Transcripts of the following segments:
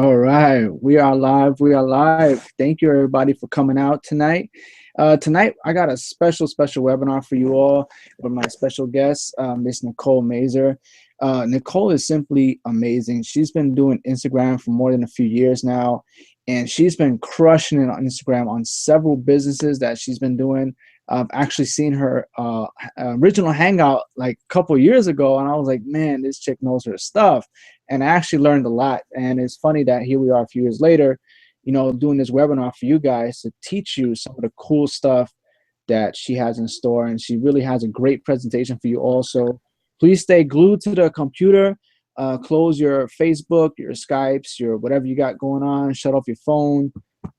All right, we are live. We are live. Thank you, everybody, for coming out tonight. Tonight, I got a special webinar for you all with my special guest, Miss Nicole Mazer. Nicole is simply amazing. She's been doing Instagram for more than a few years now, and she's been crushing it on Instagram on several businesses that she's been doing. I've actually seen her original hangout like a couple years ago, and I was like, man, this chick knows her stuff. And I actually learned a lot. And it's funny that here we are a few years later, doing this webinar for you guys to teach you some of the cool stuff that she has in store. And she really has a great presentation for you also. Please stay glued to the computer. Close your Facebook, your Skypes, your whatever you got going on. Shut off your phone.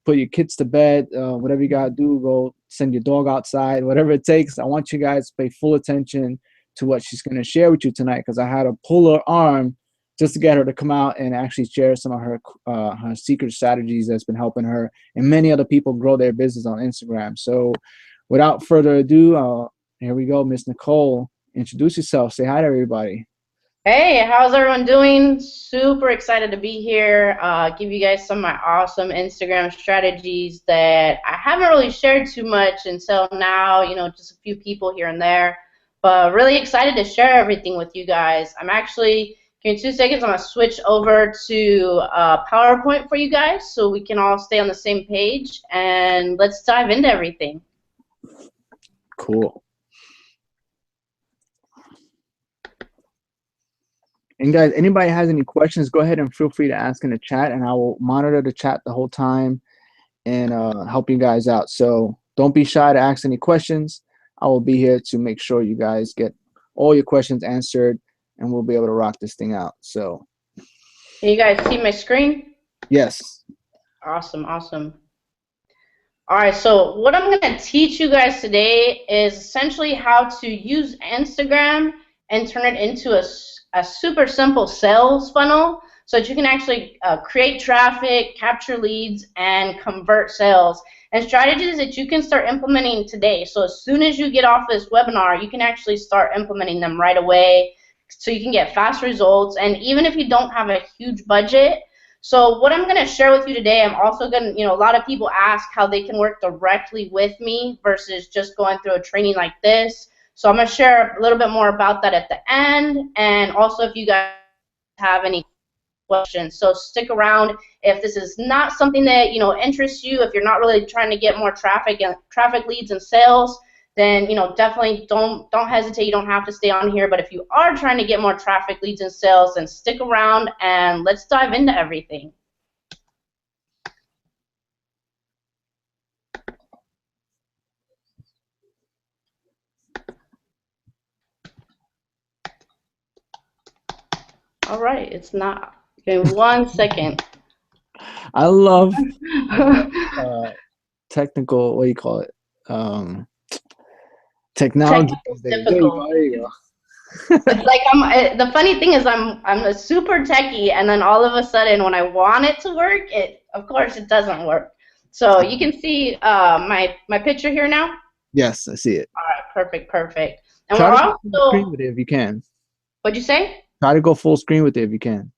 Put your kids to bed. Whatever you got to do, go send your dog outside, whatever it takes. I want you guys to pay full attention to what she's going to share with you tonight, because I had to pull her arm just to get her to come out and actually share some of her secret strategies that's been helping her and many other people grow their business on Instagram. So without further ado, here we go. Miss Nicole, introduce yourself. Say hi to everybody. Hey, how's everyone doing? Super excited to be here. Give you guys some of my awesome Instagram strategies that I haven't really shared too much until now, just a few people here and there. But really excited to share everything with you guys. I'm actually, give me 2 seconds, I'm going to switch over to PowerPoint for you guys so we can all stay on the same page, and let's dive into everything. Cool. And guys, anybody has any questions, go ahead and feel free to ask in the chat, and I will monitor the chat the whole time and help you guys out. So don't be shy to ask any questions. I will be here to make sure you guys get all your questions answered, and we'll be able to rock this thing out. So, Can you guys see my screen? Yes. Awesome, awesome. All right, so what I'm going to teach you guys today is essentially how to use Instagram and turn it into a super simple sales funnel so that you can actually create traffic, capture leads, and convert sales. And strategies that you can start implementing today. So as soon as you get off this webinar, you can actually start implementing them right away so you can get fast results. And even if you don't have a huge budget, so what I'm going to share with you today, I'm also going to, a lot of people ask how they can work directly with me versus just going through a training like this. So I'm going to share a little bit more about that at the end, and also if you guys have any questions. So stick around. If this is not something that interests you, if you're not really trying to get more traffic leads and sales, then definitely don't hesitate. You don't have to stay on here. But if you are trying to get more traffic leads and sales, then stick around and let's dive into everything. All right, it's not. Give me 1 second. I love technical, what do you call it? Technology. There you go. It's like the funny thing is I'm a super techie, and then all of a sudden when I want it to work, of course it doesn't work. So you can see my picture here now? Yes, I see it. All right, perfect. And try we're to also go full screen with it if you can. What'd you say? Try to go full screen with it if you can.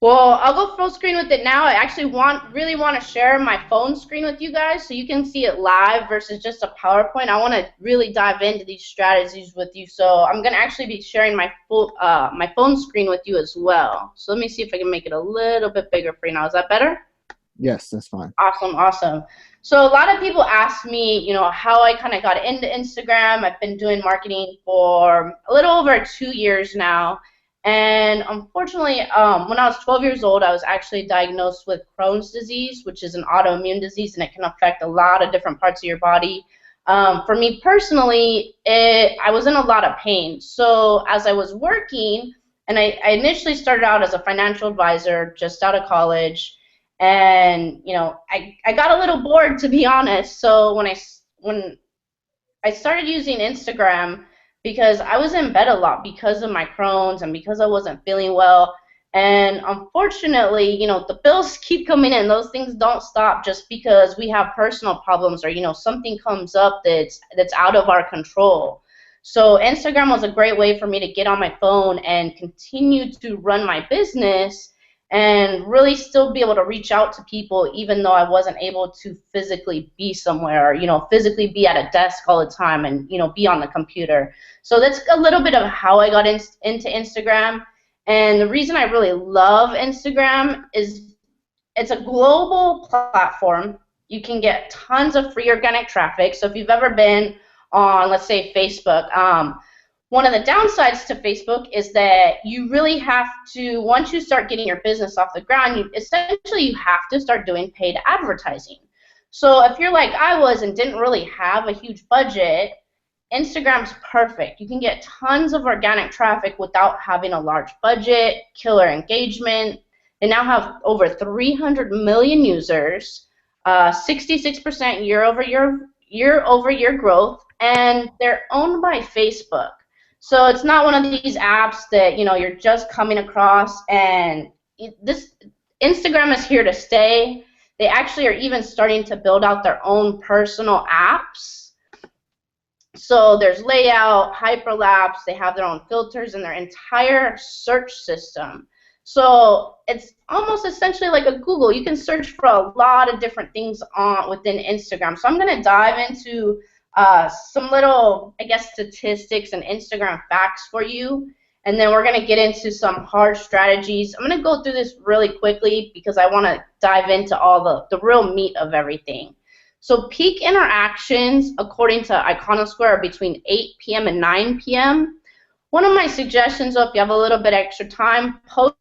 Well, I'll go full screen with it now. I actually really want to share my phone screen with you guys so you can see it live versus just a PowerPoint. I want to really dive into these strategies with you. So I'm going to actually be sharing my my phone screen with you as well. So let me see if I can make it a little bit bigger for you now. Is that better? Yes, that's fine. Awesome. So a lot of people ask me, how I kind of got into Instagram. I've been doing marketing for a little over 2 years now. And unfortunately, when I was 12 years old, I was actually diagnosed with Crohn's disease, which is an autoimmune disease, and it can affect a lot of different parts of your body. For me personally, I was in a lot of pain. So as I was working, and I initially started out as a financial advisor just out of college, and I got a little bored, to be honest. So when I started using Instagram, because I was in bed a lot because of my Crohn's and because I wasn't feeling well. And unfortunately, the bills keep coming in. Those things don't stop just because we have personal problems or, something comes up that's out of our control. So Instagram was a great way for me to get on my phone and continue to run my business. and really still be able to reach out to people even though I wasn't able to physically be somewhere, or, physically be at a desk all the time and, be on the computer. So that's a little bit of how I got into Instagram. And the reason I really love Instagram is it's a global platform. You can get tons of free organic traffic. So if you've ever been on, let's say, Facebook, one of the downsides to Facebook is that you really have to, once you start getting your business off the ground, essentially you have to start doing paid advertising. So if you're like I was and didn't really have a huge budget, Instagram's perfect. You can get tons of organic traffic without having a large budget, killer engagement. They now have over 300 million users, 66% year-over-year growth, and they're owned by Facebook. So it's not one of these apps that you're just coming across, and this Instagram is here to stay. They actually are even starting to build out their own personal apps. So there's layout, hyperlapse, they have their own filters and their entire search system. So it's almost essentially like a Google. You can search for a lot of different things within Instagram. So I'm going to dive into some little, I guess, statistics and Instagram facts for you. And then we're going to get into some hard strategies. I'm going to go through this really quickly because I want to dive into all the real meat of everything. So peak interactions, according to Iconosquare, are between 8 p.m. and 9 p.m. One of my suggestions, if you have a little bit extra time, post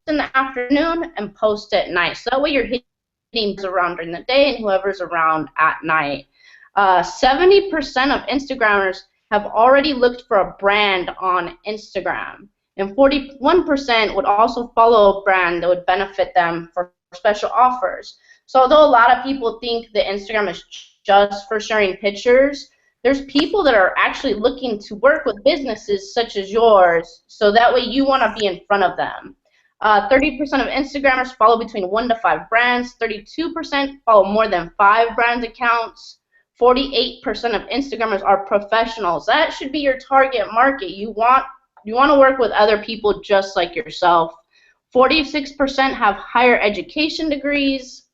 in the afternoon and post at night. So that way you're hitting around during the day and whoever's around at night. 70% of Instagrammers have already looked for a brand on Instagram. And 41% would also follow a brand that would benefit them for special offers. So although a lot of people think that Instagram is just for sharing pictures, there's people that are actually looking to work with businesses such as yours, so that way you want to be in front of them. 30% of Instagrammers follow between 1 to 5 brands. 32% follow more than 5 brand accounts. 48% of Instagrammers are professionals. That should be your target market. You want to work with other people just like yourself. 46% have higher education degrees.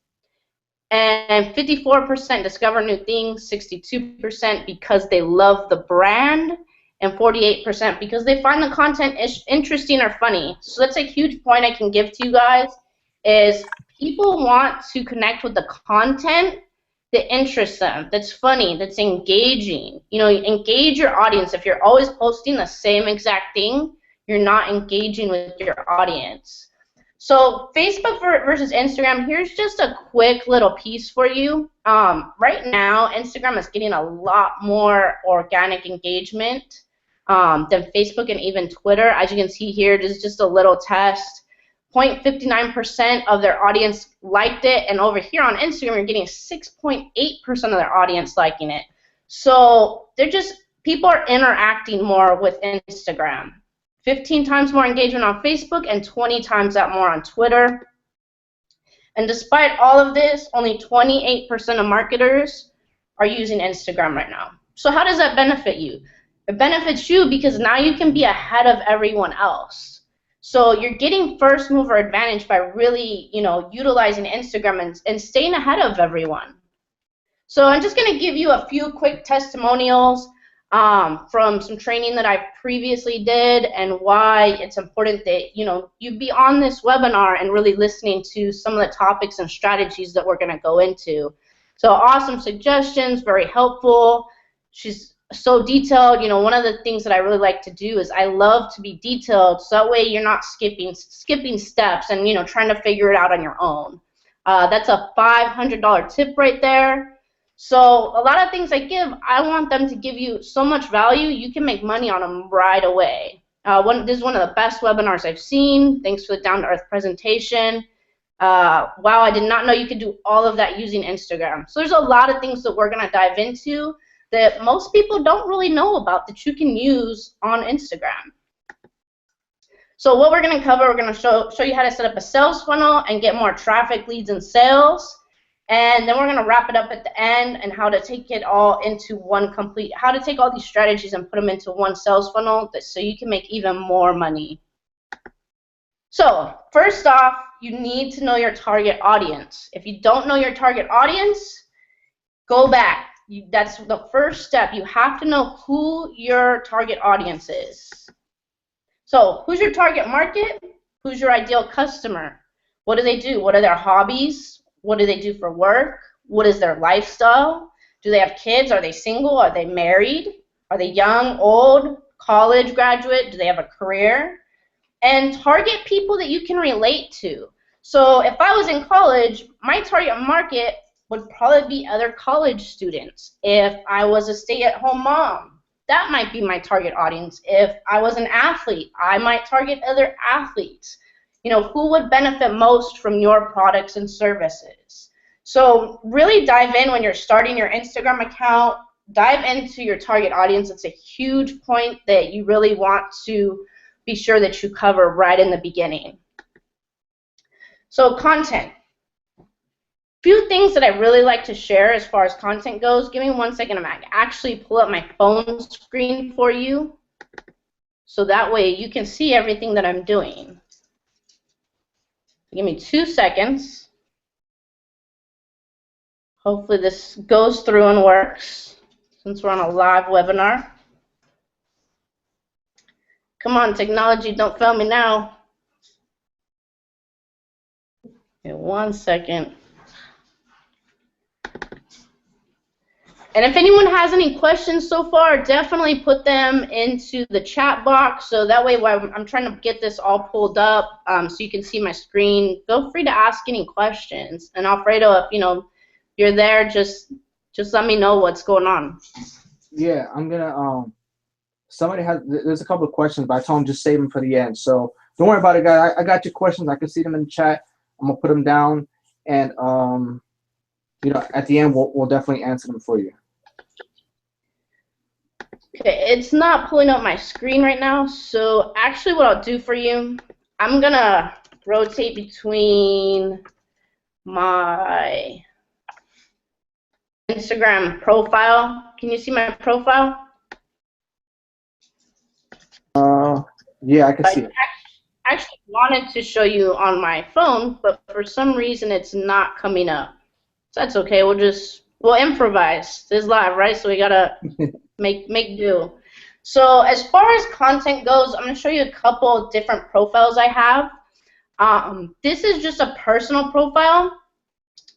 And 54% discover new things, 62% because they love the brand, and 48% because they find the content interesting or funny. So that's a huge point I can give to you guys, is people want to connect with the content that interests them, that's funny, that's engaging. Engage your audience. If you're always posting the same exact thing, you're not engaging with your audience. So Facebook versus Instagram, here's just a quick little piece for you. Right now, Instagram is getting a lot more organic engagement than Facebook and even Twitter. As you can see here, this is just a little test. 0.59% of their audience liked it, and over here on Instagram, you're getting 6.8% of their audience liking it. So people are interacting more with Instagram. 15 times more engagement on Facebook and 20 times that more on Twitter. And despite all of this, only 28% of marketers are using Instagram right now. So how does that benefit you? It benefits you because now you can be ahead of everyone else. So you're getting first mover advantage by really, utilizing Instagram and staying ahead of everyone. So I'm just going to give you a few quick testimonials from some training that I previously did, and why it's important that you be on this webinar and really listening to some of the topics and strategies that we're going to go into. So awesome suggestions, very helpful. She's so detailed. One of the things that I really like to do is I love to be detailed, so that way you're not skipping steps and trying to figure it out on your own. That's a $500 tip right there. So a lot of things I give, I want them to give you so much value, you can make money on them right away. This is one of the best webinars I've seen. Thanks for the down-to-earth presentation. Wow, I did not know you could do all of that using Instagram. So there's a lot of things that we're going to dive into that most people don't really know about that you can use on Instagram. So what we're going to cover, we're going to show you how to set up a sales funnel and get more traffic, leads, and sales. And then we're going to wrap it up at the end and how to take it all into how to take all these strategies and put them into one sales funnel so you can make even more money. So first off, you need to know your target audience. If you don't know your target audience, go back. That's the first step. You have to know who your target audience is. So who's your target market? Who's your ideal customer? What do they do? What are their hobbies? What do they do for work? What is their lifestyle? Do they have kids? Are they single? Are they married? Are they young, old, college graduate? Do they have a career? And target people that you can relate to. So if I was in college, my target market would probably be other college students. If I was a stay-at-home mom, that might be my target audience. If I was an athlete, I might target other athletes. You know, who would benefit most from your products and services? So really dive in when you're starting your Instagram account. Dive into your target audience. It's a huge point that you really want to be sure that you cover right in the beginning. So content. Few things that I really like to share as far as content goes. Give me 1 second. I'm going to actually pull up my phone screen for you, so that way you can see everything that I'm doing. Give me 2 seconds. Hopefully this goes through and works since we're on a live webinar. Come on, technology, don't fail me now. Okay, 1 second. And if anyone has any questions so far, definitely put them into the chat box. So that way, while I'm trying to get this all pulled up, so you can see my screen, feel free to ask any questions. And Alfredo, if you're there, just let me know what's going on. Yeah, I'm gonna. There's a couple of questions, but I told him just save them for the end. So don't worry about it, guys. I got your questions. I can see them in the chat. I'm gonna put them down, and at the end we'll definitely answer them for you. Okay, it's not pulling up my screen right now, so actually what I'll do for you, I'm gonna rotate between my Instagram profile. Can you see my profile? Yeah, I can see it. I actually wanted to show you on my phone, but for some reason it's not coming up. So that's okay, we'll improvise. This is live, right? So we gotta make do. So as far as content goes, I'm gonna show you a couple different profiles I have. This is just a personal profile.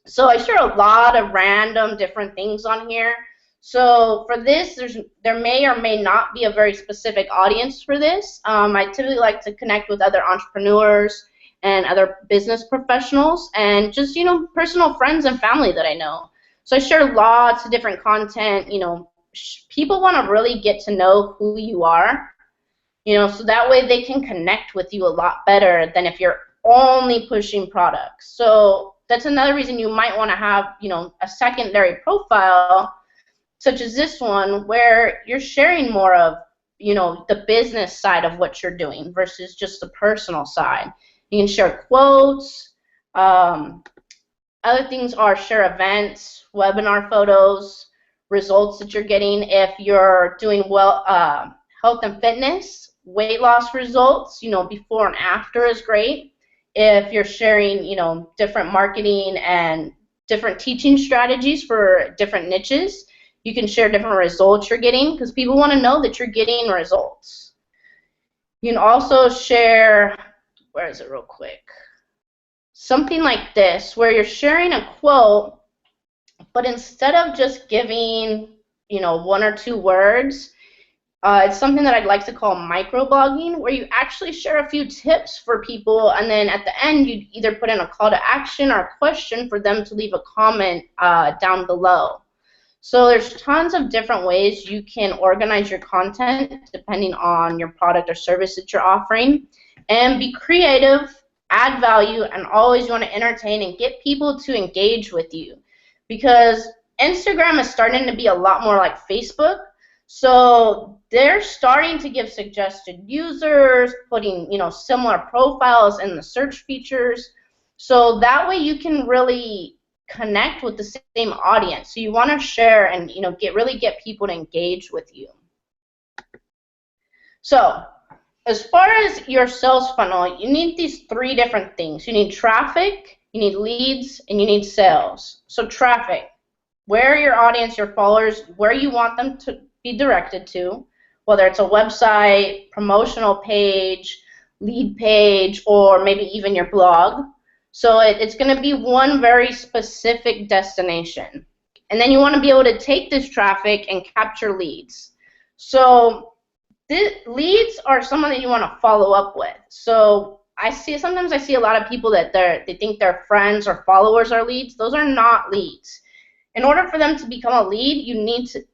So I share a lot of random different things on here. So for this, there may or may not be a very specific audience for this. I typically like to connect with other entrepreneurs and other business professionals and just, personal friends and family that I know. So I share lots of different content. People want to really get to know who you are, so that way they can connect with you a lot better than if you're only pushing products. So that's another reason you might want to have, a secondary profile such as this one where you're sharing more of, the business side of what you're doing versus just the personal side. You can share quotes. Other things are share events, webinar photos, results that you're getting if you're doing well, health and fitness, weight loss results, before and after is great. If you're sharing, different marketing and different teaching strategies for different niches, you can share different results you're getting because people want to know that you're getting results. You can also share, where is it real quick? Something like this where you're sharing a quote, but instead of just giving, 1 or 2 words, it's something that I'd like to call microblogging, where you actually share a few tips for people, and then at the end you either put in a call to action or a question for them to leave a comment down below. So there's tons of different ways you can organize your content depending on your product or service that you're offering. And be creative, add value, and always want to entertain and get people to engage with you. Because Instagram is starting to be a lot more like Facebook. So they're starting to give suggested users, putting, similar profiles in the search features. So that way you can really connect with the same audience. So you want to share and, really get people to engage with you. So as far as your sales funnel, you need these three different things. You need traffic, you need leads, and you need sales. So traffic, where your audience, your followers, where you want them to be directed to, whether it's a website, promotional page, lead page, or maybe even your blog. So it's going to be one very specific destination. And then you want to be able to take this traffic and capture leads. So leads are someone that you want to follow up with. So sometimes I see a lot of people that they think their friends or followers are leads. Those are not leads. In order for them to become a lead, you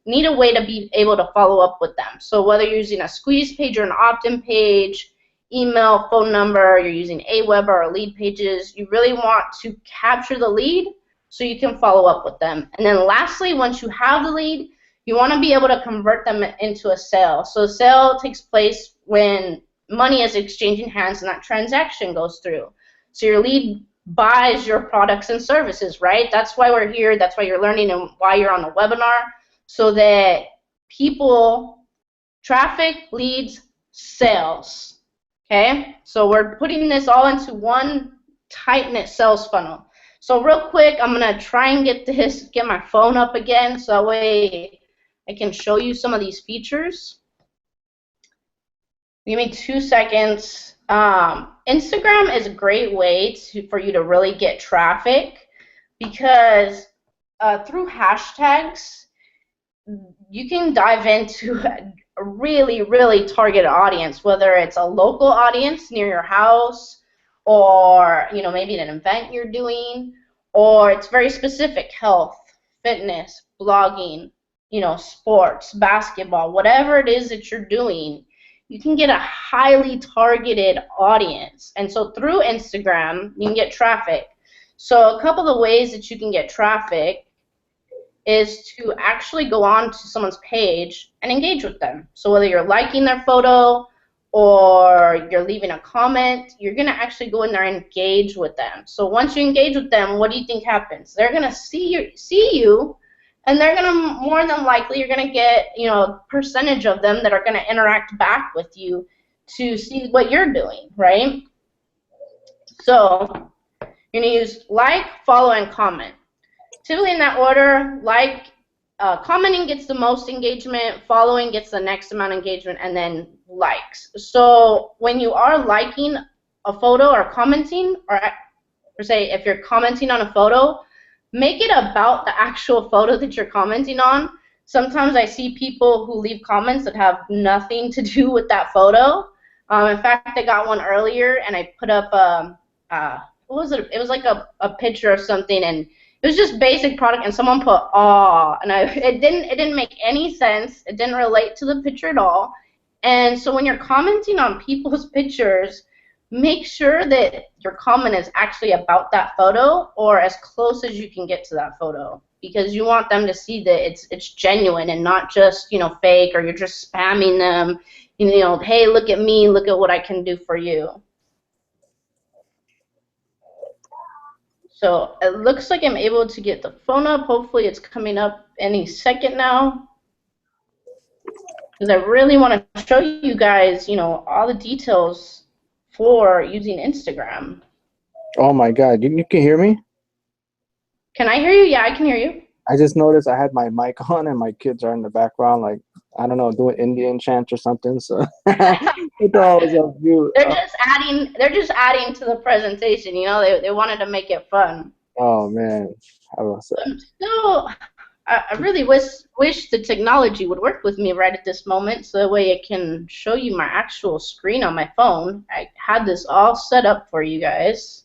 need a way to be able to follow up with them. So whether you're using a squeeze page or an opt-in page, email, phone number, you're using Aweber or lead pages, you really want to capture the lead so you can follow up with them. And then lastly, once you have the lead, you want to be able to convert them into a sale. So a sale takes place when money is exchanging hands and that transaction goes through. So your lead buys your products and services, right? That's why we're here. That's why you're learning and why you're on the webinar, so that people, traffic, leads, sales. Okay? So we're putting this all into one tight-knit sales funnel. So real quick, I'm going to try and get my phone up again so that way I can show you some of these features. Give me 2 seconds. Instagram is a great way for you to really get traffic because through hashtags, you can dive into a really, really targeted audience, whether it's a local audience near your house or maybe an event you're doing, or it's very specific, health, fitness, blogging, sports, basketball, whatever it is that you're doing. You can get a highly targeted audience. And so through Instagram, you can get traffic. So a couple of ways that you can get traffic is to actually go on to someone's page and engage with them. So whether you're liking their photo or you're leaving a comment, you're going to actually go in there and engage with them. So once you engage with them, what do you think happens? They're going to see you, and they're going to, more than likely, you're going to get, a percentage of them that are going to interact back with you to see what you're doing, right? So you're going to use like, follow, and comment. Typically in that order, commenting gets the most engagement, following gets the next amount of engagement, and then likes. So when you are liking a photo or commenting, or say if you're commenting on a photo, make it about the actual photo that you're commenting on. Sometimes I see people who leave comments that have nothing to do with that photo. In fact, I got one earlier, and I put up what was it? It was like a picture of something, and it was just basic product, and someone put "aw," and it didn't make any sense. It didn't relate to the picture at all. And so when you're commenting on people's pictures, make sure that your comment is actually about that photo or as close as you can get to that photo, because you want them to see that it's genuine and not just fake, or you're just spamming them. Hey, look at me, look at what I can do for you. So it looks like I'm able to get the phone up. Hopefully it's coming up any second now, because I really want to show you guys, all the details for using Instagram. Oh my God, you can hear me? Can I hear you? Yeah, I can hear you. I just noticed I had my mic on and my kids are in the background, like, I don't know, doing Indian chants or something. So it's always a view. They're just adding to the presentation. They wanted to make it fun. Oh man, how about that? I really wish the technology would work with me right at this moment, so that way it can show you my actual screen on my phone. I had this all set up for you guys.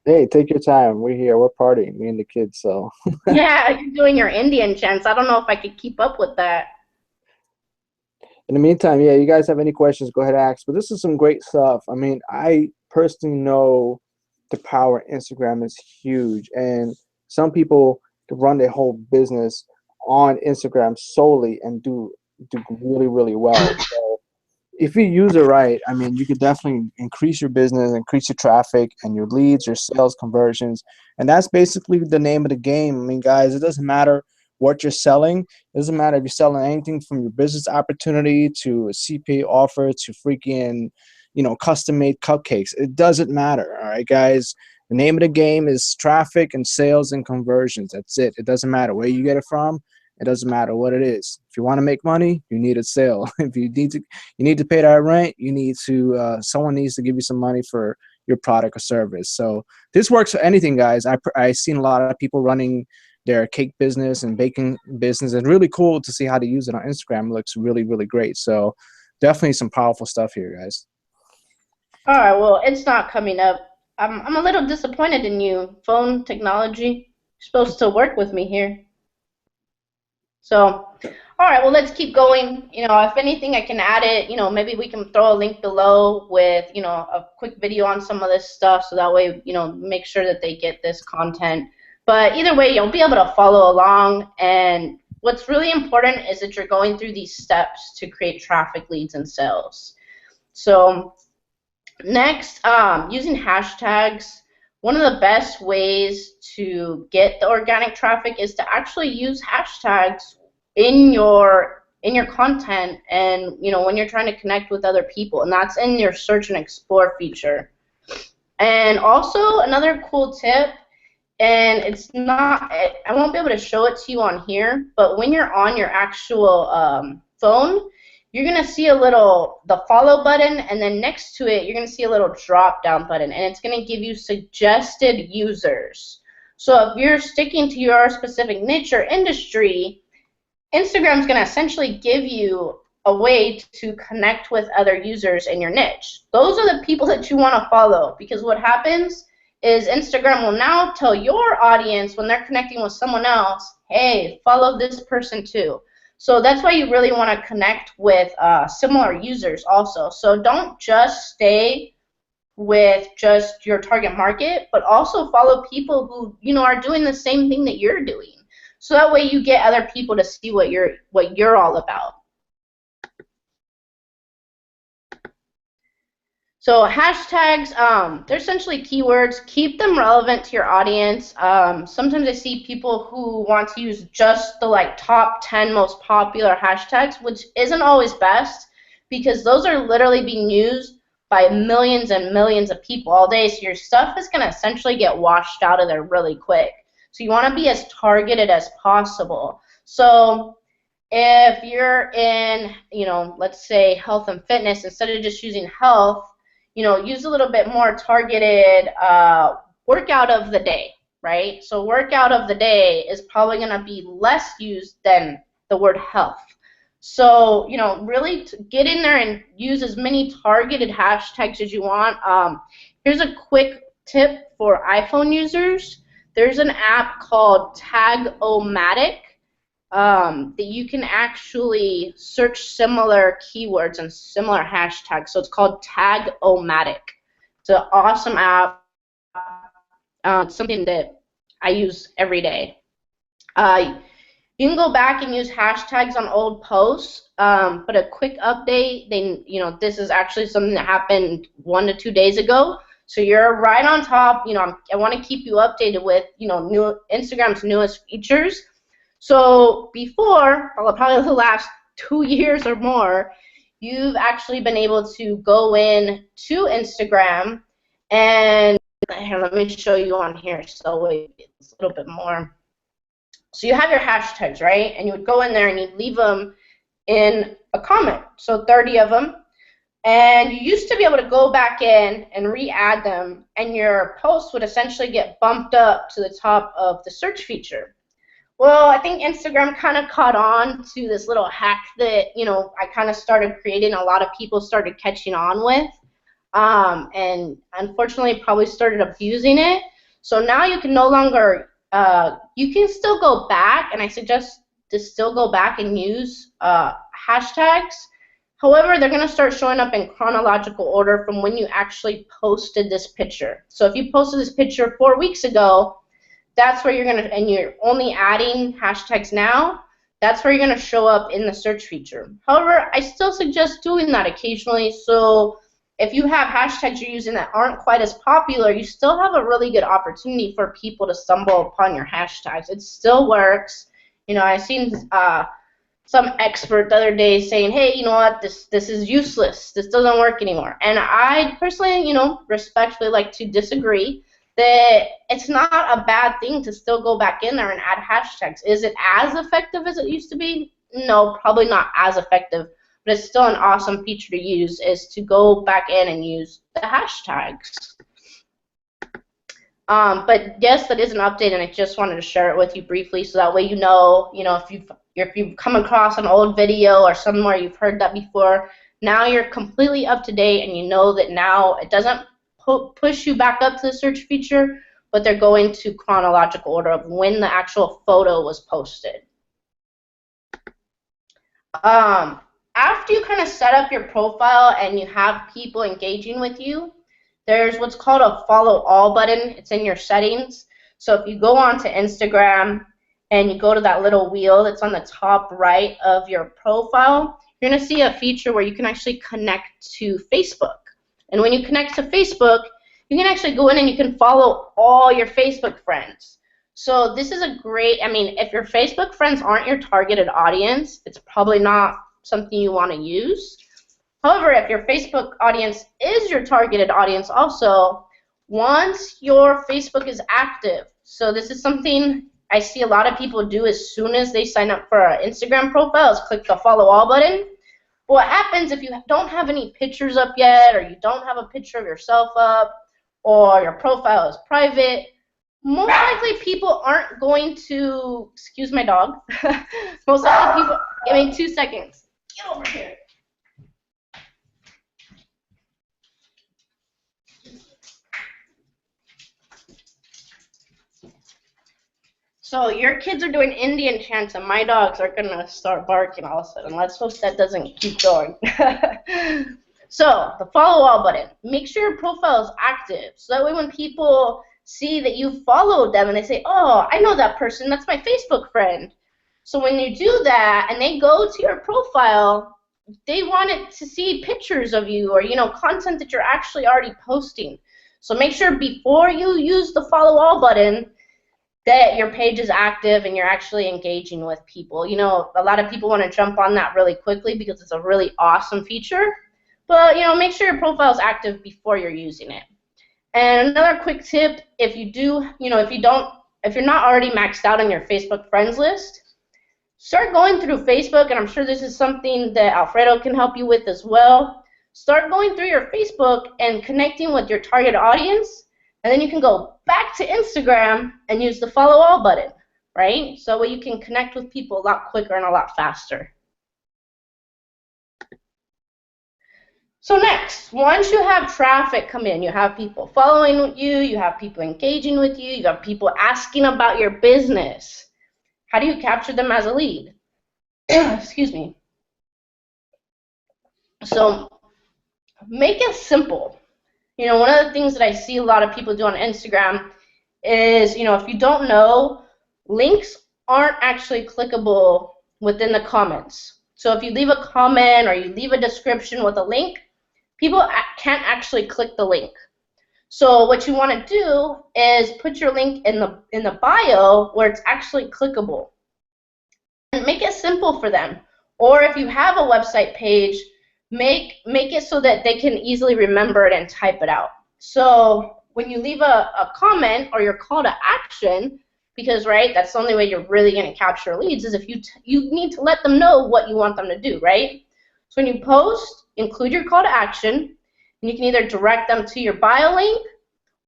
Hey, take your time. We're here. We're partying, me and the kids. So. Yeah, you're doing your Indian chants. I don't know if I could keep up with that. In the meantime, yeah, you guys have any questions, go ahead and ask. But this is some great stuff. I mean, I personally know the power of Instagram is huge, and some people can run their whole business on Instagram solely and do really, really well. So if you use it right, I mean, you could definitely increase your business, increase your traffic and your leads, your sales conversions. And that's basically the name of the game. I mean, guys, it doesn't matter what you're selling. It doesn't matter if you're selling anything from your business opportunity to a CPA offer to freaking custom made cupcakes. It doesn't matter. All right, guys. The name of the game is traffic and sales and conversions. That's it. It doesn't matter where you get it from. It doesn't matter what it is. If you want to make money, you need a sale. If you need to pay that rent. You need to. Someone needs to give you some money for your product or service. So this works for anything, guys. I've seen a lot of people running their cake business and baking business. It's really cool to see how to use it on Instagram. It looks really, really great. So definitely some powerful stuff here, guys. All right, well, it's not coming up. I'm a little disappointed in you. Phone technology. You're supposed to work with me here. So, all right, well, let's keep going. If anything, I can add it. Maybe we can throw a link below with, a quick video on some of this stuff, so that way, make sure that they get this content. But either way, you'll be able to follow along. And what's really important is that you're going through these steps to create traffic, leads, and sales. So next, using hashtags. One of the best ways to get the organic traffic is to actually use hashtags in your content, and when you're trying to connect with other people, and that's in your search and explore feature. And also another cool tip, and it's not, I won't be able to show it to you on here, but when you're on your actual phone, you're going to see the follow button, and then next to it, you're going to see a little drop down button, and it's going to give you suggested users. So if you're sticking to your specific niche or industry, Instagram is going to essentially give you a way to connect with other users in your niche. Those are the people that you want to follow, because what happens is Instagram will now tell your audience when they're connecting with someone else, hey, follow this person too. So that's why you really want to connect with similar users also. So don't just stay with just your target market, but also follow people who are doing the same thing that you're doing. So that way you get other people to see what you're all about. So hashtags, they're essentially keywords. Keep them relevant to your audience. Sometimes I see people who want to use just the top 10 most popular hashtags, which isn't always best, because those are literally being used by millions and millions of people all day. So your stuff is going to essentially get washed out of there really quick. So you want to be as targeted as possible. So if you're in, let's say health and fitness, instead of just using health, use a little bit more targeted workout of the day, right? So workout of the day is probably going to be less used than the word health. So, really get in there and use as many targeted hashtags as you want. Here's a quick tip for iPhone users. There's an app called Tag-O-Matic that you can actually search similar keywords and similar hashtags. So it's called Tag-O-Matic. It's an awesome app. It's something that I use every day. You can go back and use hashtags on old posts, but a quick update, this is actually something that happened 1 to 2 days ago. So you're right on top. I want to keep you updated with, new Instagram's newest features. So before, probably the last 2 years or more, you've actually been able to go in to Instagram, and here, let me show you on here so wait, it's a little bit more. So you have your hashtags, right? And you would go in there and you'd leave them in a comment, so 30 of them. And you used to be able to go back in and re-add them, and your post would essentially get bumped up to the top of the search feature. Well, I think Instagram kind of caught on to this little hack that, I kind of started creating, a lot of people started catching on with, and unfortunately probably started abusing it. So now you can no longer, you can still go back, and I suggest to still go back and use hashtags. However, they're going to start showing up in chronological order from when you actually posted this picture. So if you posted this picture 4 weeks ago, that's where you're going to, and you're only adding hashtags now, that's where you're going to show up in the search feature. However, I still suggest doing that occasionally. So if you have hashtags you're using that aren't quite as popular, you still have a really good opportunity for people to stumble upon your hashtags. It still works. I've seen some expert the other day saying, hey, you know what, this is useless. This doesn't work anymore. And I personally, respectfully like to disagree that it's not a bad thing to still go back in there and add hashtags. Is it as effective as it used to be? No, probably not as effective, but it's still an awesome feature to use, is to go back in and use the hashtags. But yes, that is an update, and I just wanted to share it with you briefly, so that way you know, if you've come across an old video or somewhere you've heard that before, now you're completely up to date, and you know that now it doesn't push you back up to the search feature, but they're going to chronological order of when the actual photo was posted. After you kind of set up your profile and you have people engaging with you, there's what's called a follow all button. It's in your settings. So if you go onto Instagram and you go to that little wheel that's on the top right of your profile, you're going to see a feature where you can actually connect to Facebook. And when you connect to Facebook, you can actually go in and you can follow all your Facebook friends. So this is a great, if your Facebook friends aren't your targeted audience, it's probably not something you want to use. However, if your Facebook audience is your targeted audience also, once your Facebook is active, so this is something I see a lot of people do as soon as they sign up for an Instagram profile, is click the follow all button. But what happens if you don't have any pictures up yet, or you don't have a picture of yourself up, or your profile is private, most likely people aren't going to, excuse my dog, most likely people, give me 2 seconds, get over here. So your kids are doing Indian chants and my dogs are going to start barking all of a sudden. Let's hope that doesn't keep going. So the follow all button. Make sure your profile is active. So that way when people see that you followed them and they say, oh, I know that person. That's my Facebook friend. So when you do that and they go to your profile, they want to see pictures of you or, content that you're actually already posting. So make sure before you use the follow all button that your page is active and you're actually engaging with people. A lot of people want to jump on that really quickly because it's a really awesome feature. But, make sure your profile is active before you're using it. And another quick tip, if you do, if you're not already maxed out on your Facebook friends list, start going through Facebook, and I'm sure this is something that Alfredo can help you with as well. Start going through your Facebook and connecting with your target audience, and then you can go back to Instagram and use the follow all button, right? So you can connect with people a lot quicker and a lot faster. So next, once you have traffic come in, you have people following you, you have people engaging with you, you have people asking about your business. How do you capture them as a lead? Excuse me. So make it simple. One of the things that I see a lot of people do on Instagram is, if you don't know, links aren't actually clickable within the comments. So if you leave a comment or you leave a description with a link, people can't actually click the link. So what you want to do is put your link in the bio where it's actually clickable. And make it simple for them. Or if you have a website page, make it so that they can easily remember it and type it out. So when you leave a comment or your call to action, because that's the only way you're really going to capture leads, is if you need to let them know what you want them to do, right? So when you post, include your call to action, and you can either direct them to your bio link,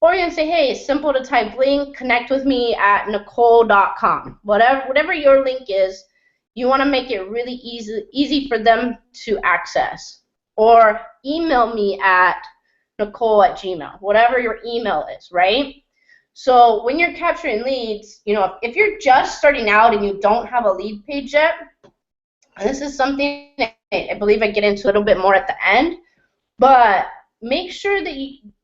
or you can say, hey, it's simple to type link, connect with me at nicole.com. Whatever your link is, you want to make it really easy for them to access. Or email me at nicole@gmail, whatever your email is, right? So when you're capturing leads, if you're just starting out and you don't have a lead page yet, and this is something I believe I get into a little bit more at the end, but make sure that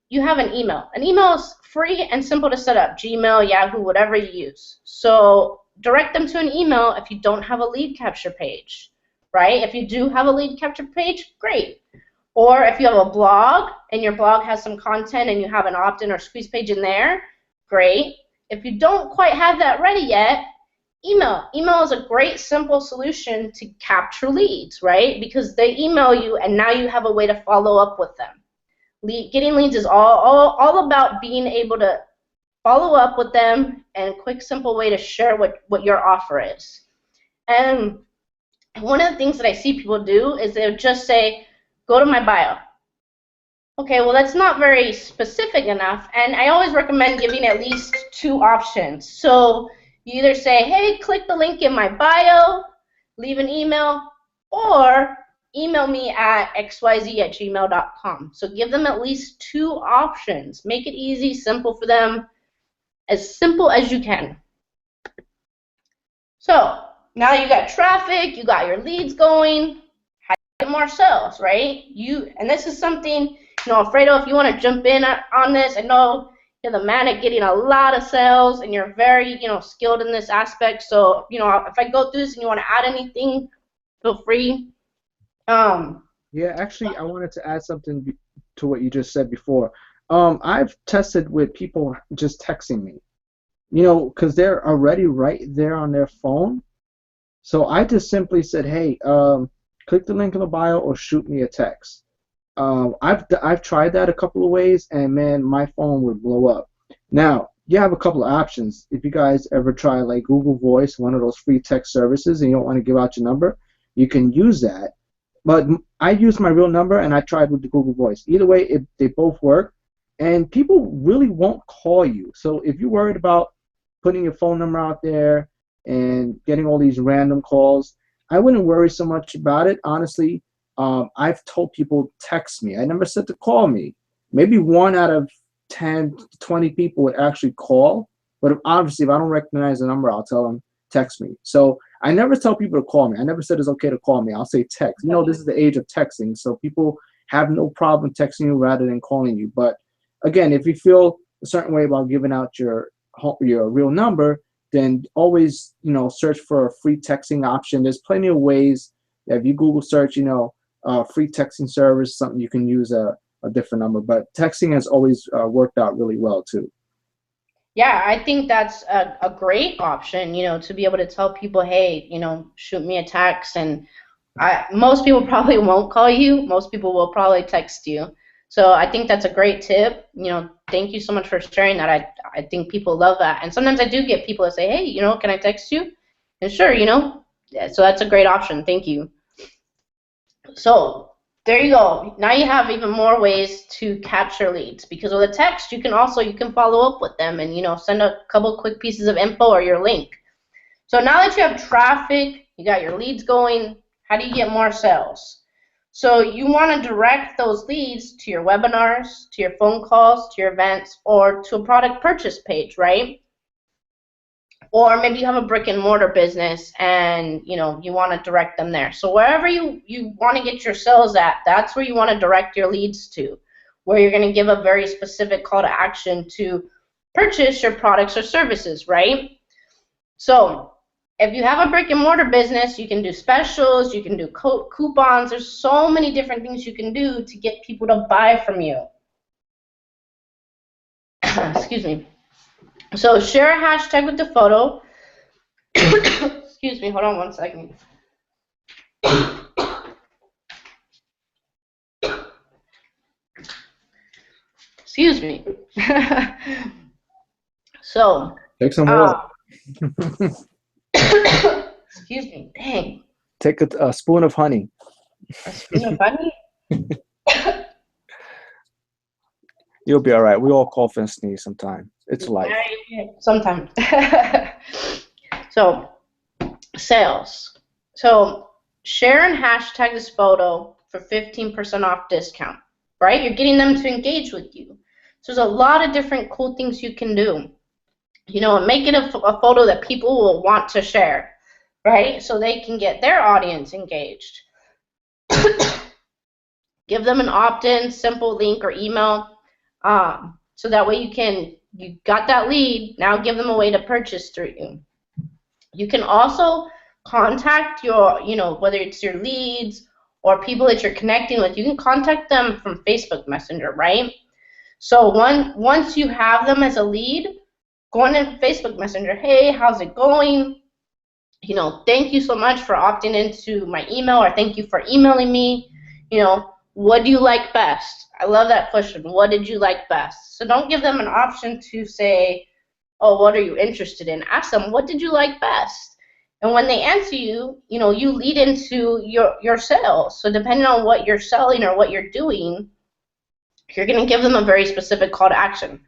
you have an email. An email is free and simple to set up, Gmail, Yahoo, whatever you use. So direct them to an email if you don't have a lead capture page, right? If you do have a lead capture page, great. Or if you have a blog and your blog has some content and you have an opt-in or squeeze page in there, great. If you don't quite have that ready yet, Email. Email is a great, simple solution to capture leads, right? Because they email you, and now you have a way to follow up with them. Getting leads is all about being able to follow up with them, and a quick, simple way to share what your offer is. And one of the things that I see people do is they'll just say, go to my bio. Okay, well, that's not very specific enough, and I always recommend giving at least 2 options. So you either say, hey, click the link in my bio, leave an email, or email me at xyz@gmail.com. So give them at least 2 options. Make it easy, simple for them, as simple as you can. So now you got traffic, you got your leads going. How do you get more sales, right? And this is something, Alfredo, if you want to jump in on this, I know you're the man at getting a lot of sales, and you're very, skilled in this aspect. So, if I go through this and you want to add anything, feel free. Yeah, actually, I wanted to add something to what you just said before. I've tested with people just texting me, because they're already right there on their phone. So I just simply said, hey, click the link in the bio or shoot me a text. I've tried that a couple of ways, and man, my phone would blow up. Now, you have a couple of options. If you guys ever try like Google Voice, one of those free text services, and you don't want to give out your number, you can use that. But I used my real number, and I tried with the Google Voice. Either way, they both work, and people really won't call you. So if you're worried about putting your phone number out there and getting all these random calls, I wouldn't worry so much about it, honestly. I've told people text me. I never said to call me. Maybe 1 out of 10, 20 people would actually call, but obviously if I don't recognize the number, I'll tell them text me. So I never tell people to call me. I never said it's okay to call me. I'll say text. This is the age of texting, so people have no problem texting you rather than calling you. But again, if you feel a certain way about giving out your real number, then always search for a free texting option. There's plenty of ways. If you Google search, free texting service, something you can use a different number. But texting has always worked out really well too. Yeah, I think that's a great option, to be able to tell people, hey, shoot me a text. And most people probably won't call you. Most people will probably text you. So I think that's a great tip. Thank you so much for sharing that. I think people love that. And sometimes I do get people that say, hey, can I text you? And sure, so that's a great option. Thank you. So there you go. Now you have even more ways to capture leads, because with a text you can follow up with them and send a couple quick pieces of info or your link. So now that you have traffic, you got your leads going, how do you get more sales? So you want to direct those leads to your webinars, to your phone calls, to your events, or to a product purchase page, right? Or maybe you have a brick and mortar business and you want to direct them there. So wherever you want to get your sales at, that's where you want to direct your leads to, where you're going to give a very specific call to action to purchase your products or services, right? So if you have a brick and mortar business, you can do specials, you can do coupons. There's so many different things you can do to get people to buy from you. Excuse me. So share a hashtag with the photo. Excuse me, hold on 1 second. Excuse me. So take some water. Excuse me, dang. Take a spoon of honey. A spoon of honey? You'll be all right. We all cough and sneeze sometimes. It's life. Yeah, sometimes. So, sales. So, share and hashtag this photo for 15% off discount, right? You're getting them to engage with you. So, there's a lot of different cool things you can do. Make it a photo that people will want to share, right? So they can get their audience engaged. Give them an opt-in, simple link or email. So that way you got that lead, now give them a way to purchase through you. You can also contact your, whether it's your leads or people that you're connecting with, you can contact them from Facebook Messenger, right? So once you have them as a lead, go on in Facebook Messenger, hey, how's it going? Thank you so much for opting into my email, or thank you for emailing me. What do you like best? I love that question. What did you like best? So don't give them an option to say, oh, what are you interested in? Ask them, what did you like best? And when they answer you, you lead into your sales. So depending on what you're selling or what you're doing, you're going to give them a very specific call to action.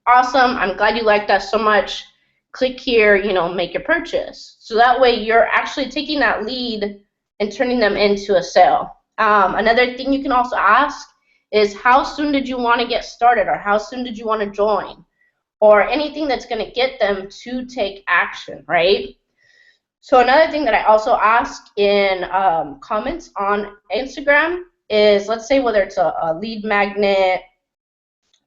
Awesome, I'm glad you liked that so much. Click here, make your purchase. So that way you're actually taking that lead and turning them into a sale. Another thing you can also ask is, how soon did you want to get started, or how soon did you want to join, or anything that's going to get them to take action, right? So another thing that I also ask in comments on Instagram is, let's say whether it's a lead magnet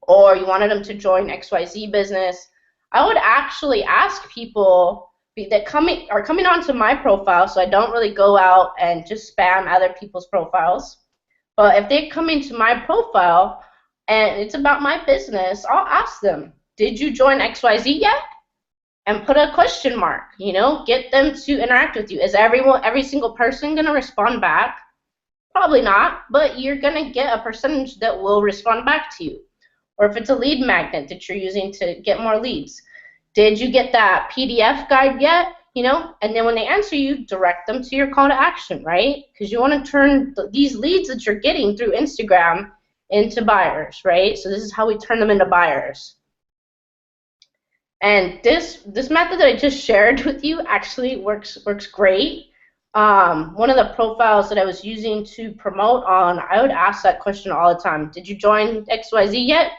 or you wanted them to join XYZ business, I would actually ask people that are coming onto my profile, so I don't really go out and just spam other people's profiles. But if they come into my profile and it's about my business, I'll ask them, did you join XYZ yet? And put a question mark, get them to interact with you. Is every single person going to respond back? Probably not, but you're going to get a percentage that will respond back to you. Or if it's a lead magnet that you're using to get more leads, did you get that PDF guide yet? And then when they answer you, direct them to your call to action, right? Because you want to turn these leads that you're getting through Instagram into buyers, right? So this is how we turn them into buyers. And this method that I just shared with you actually works great. One of the profiles that I was using to promote on, I would ask that question all the time. Did you join XYZ yet?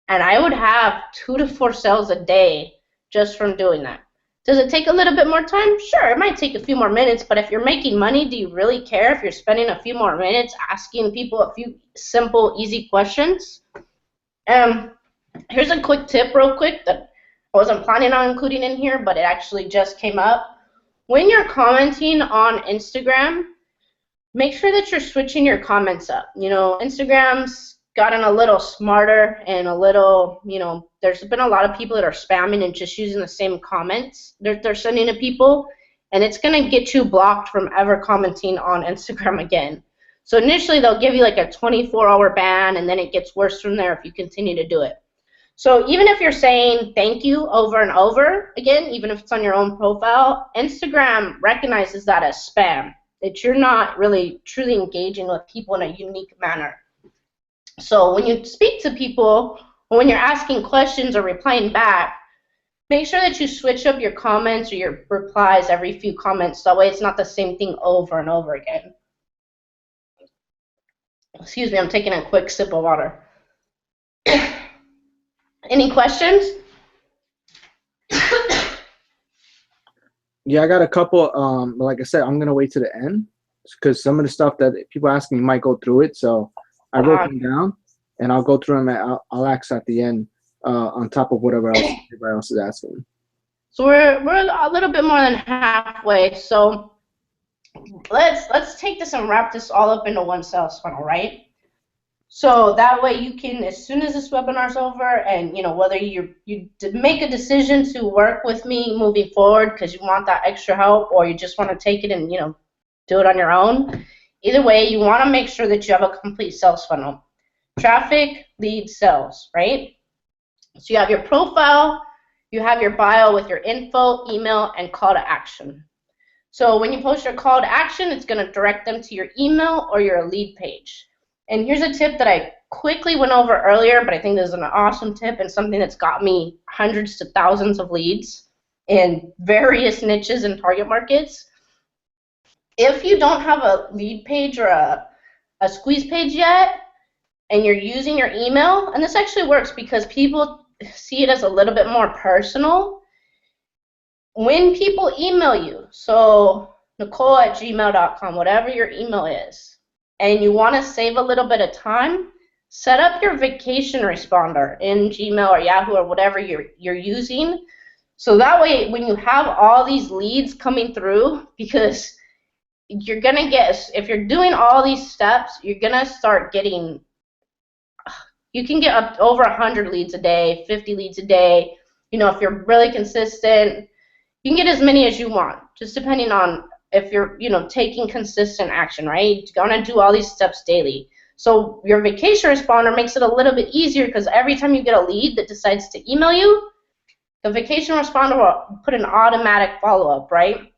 And I would have 2 to 4 sales a day just from doing that. Does it take a little bit more time? Sure, it might take a few more minutes, but if you're making money, do you really care if you're spending a few more minutes asking people a few simple, easy questions? Here's a quick tip real quick that I wasn't planning on including in here, but it actually just came up. When you're commenting on Instagram, make sure that you're switching your comments up. Instagram's gotten a little smarter and a little, there's been a lot of people that are spamming and just using the same comments they're sending to people, and it's going to get you blocked from ever commenting on Instagram again. So initially they'll give you like a 24-hour ban, and then it gets worse from there if you continue to do it. So even if you're saying thank you over and over again, even if it's on your own profile, Instagram recognizes that as spam, that you're not really truly engaging with people in a unique manner. So when you speak to people, or when you're asking questions or replying back, make sure that you switch up your comments or your replies every few comments, so that way it's not the same thing over and over again. Excuse me, I'm taking a quick sip of water. Any questions? Yeah, I got a couple. Like I said, I'm gonna wait to the end because some of the stuff that people ask me might go through it. So I wrote them down, and I'll go through them. And I'll ask at the end on top of whatever else everybody else is asking. So we're a little bit more than halfway. So let's take this and wrap this all up into one sales funnel, right? So that way you can, as soon as this webinar's over, and whether you make a decision to work with me moving forward because you want that extra help, or you just want to take it and do it on your own, either way you want to make sure that you have a complete sales funnel. Traffic, lead, sales, right? So you have your profile, you have your bio with your info, email, and call to action. So when you post your call to action, it's going to direct them to your email or your lead page. And here's a tip that I quickly went over earlier, but I think this is an awesome tip and something that's got me hundreds to thousands of leads in various niches and target markets. If you don't have a lead page or a squeeze page yet, and you're using your email, and this actually works because people see it as a little bit more personal. When people email you, so Nicole@gmail.com, whatever your email is, and you want to save a little bit of time, set up your vacation responder in Gmail or Yahoo or whatever you're using. So that way, when you have all these leads coming through, because you're going to get, if you're doing all these steps, you're going to start getting, you can get up over 100 leads a day, 50 leads a day. If you're really consistent, You can get as many as you want, just depending on if you're, taking consistent action, right? You're gonna do all these steps daily. So your vacation responder makes it a little bit easier because every time you get a lead that decides to email you, the vacation responder will put an automatic follow-up, right?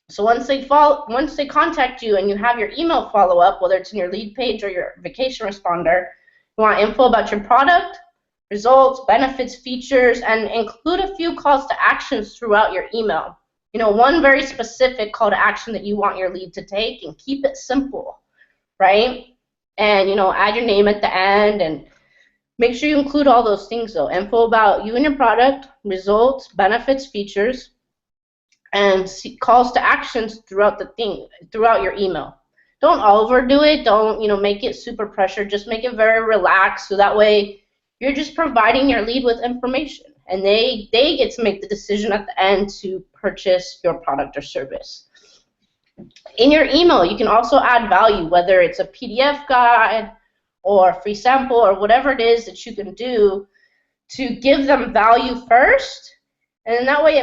So once they contact you and you have your email follow-up, whether it's in your lead page or your vacation responder, you want info about your product, results, benefits, features, and include a few calls to actions throughout your email. One very specific call to action that you want your lead to take, and keep it simple, right? And, add your name at the end, and make sure you include all those things, though. Info about you and your product, results, benefits, features, and calls to actions throughout your email. Don't overdo it. Don't, make it super pressured. Just make it very relaxed, so that way you're just providing your lead with information, and they get to make the decision at the end to purchase your product or service. In your email, you can also add value, whether it's a PDF guide or a free sample or whatever it is that you can do to give them value first, and then that way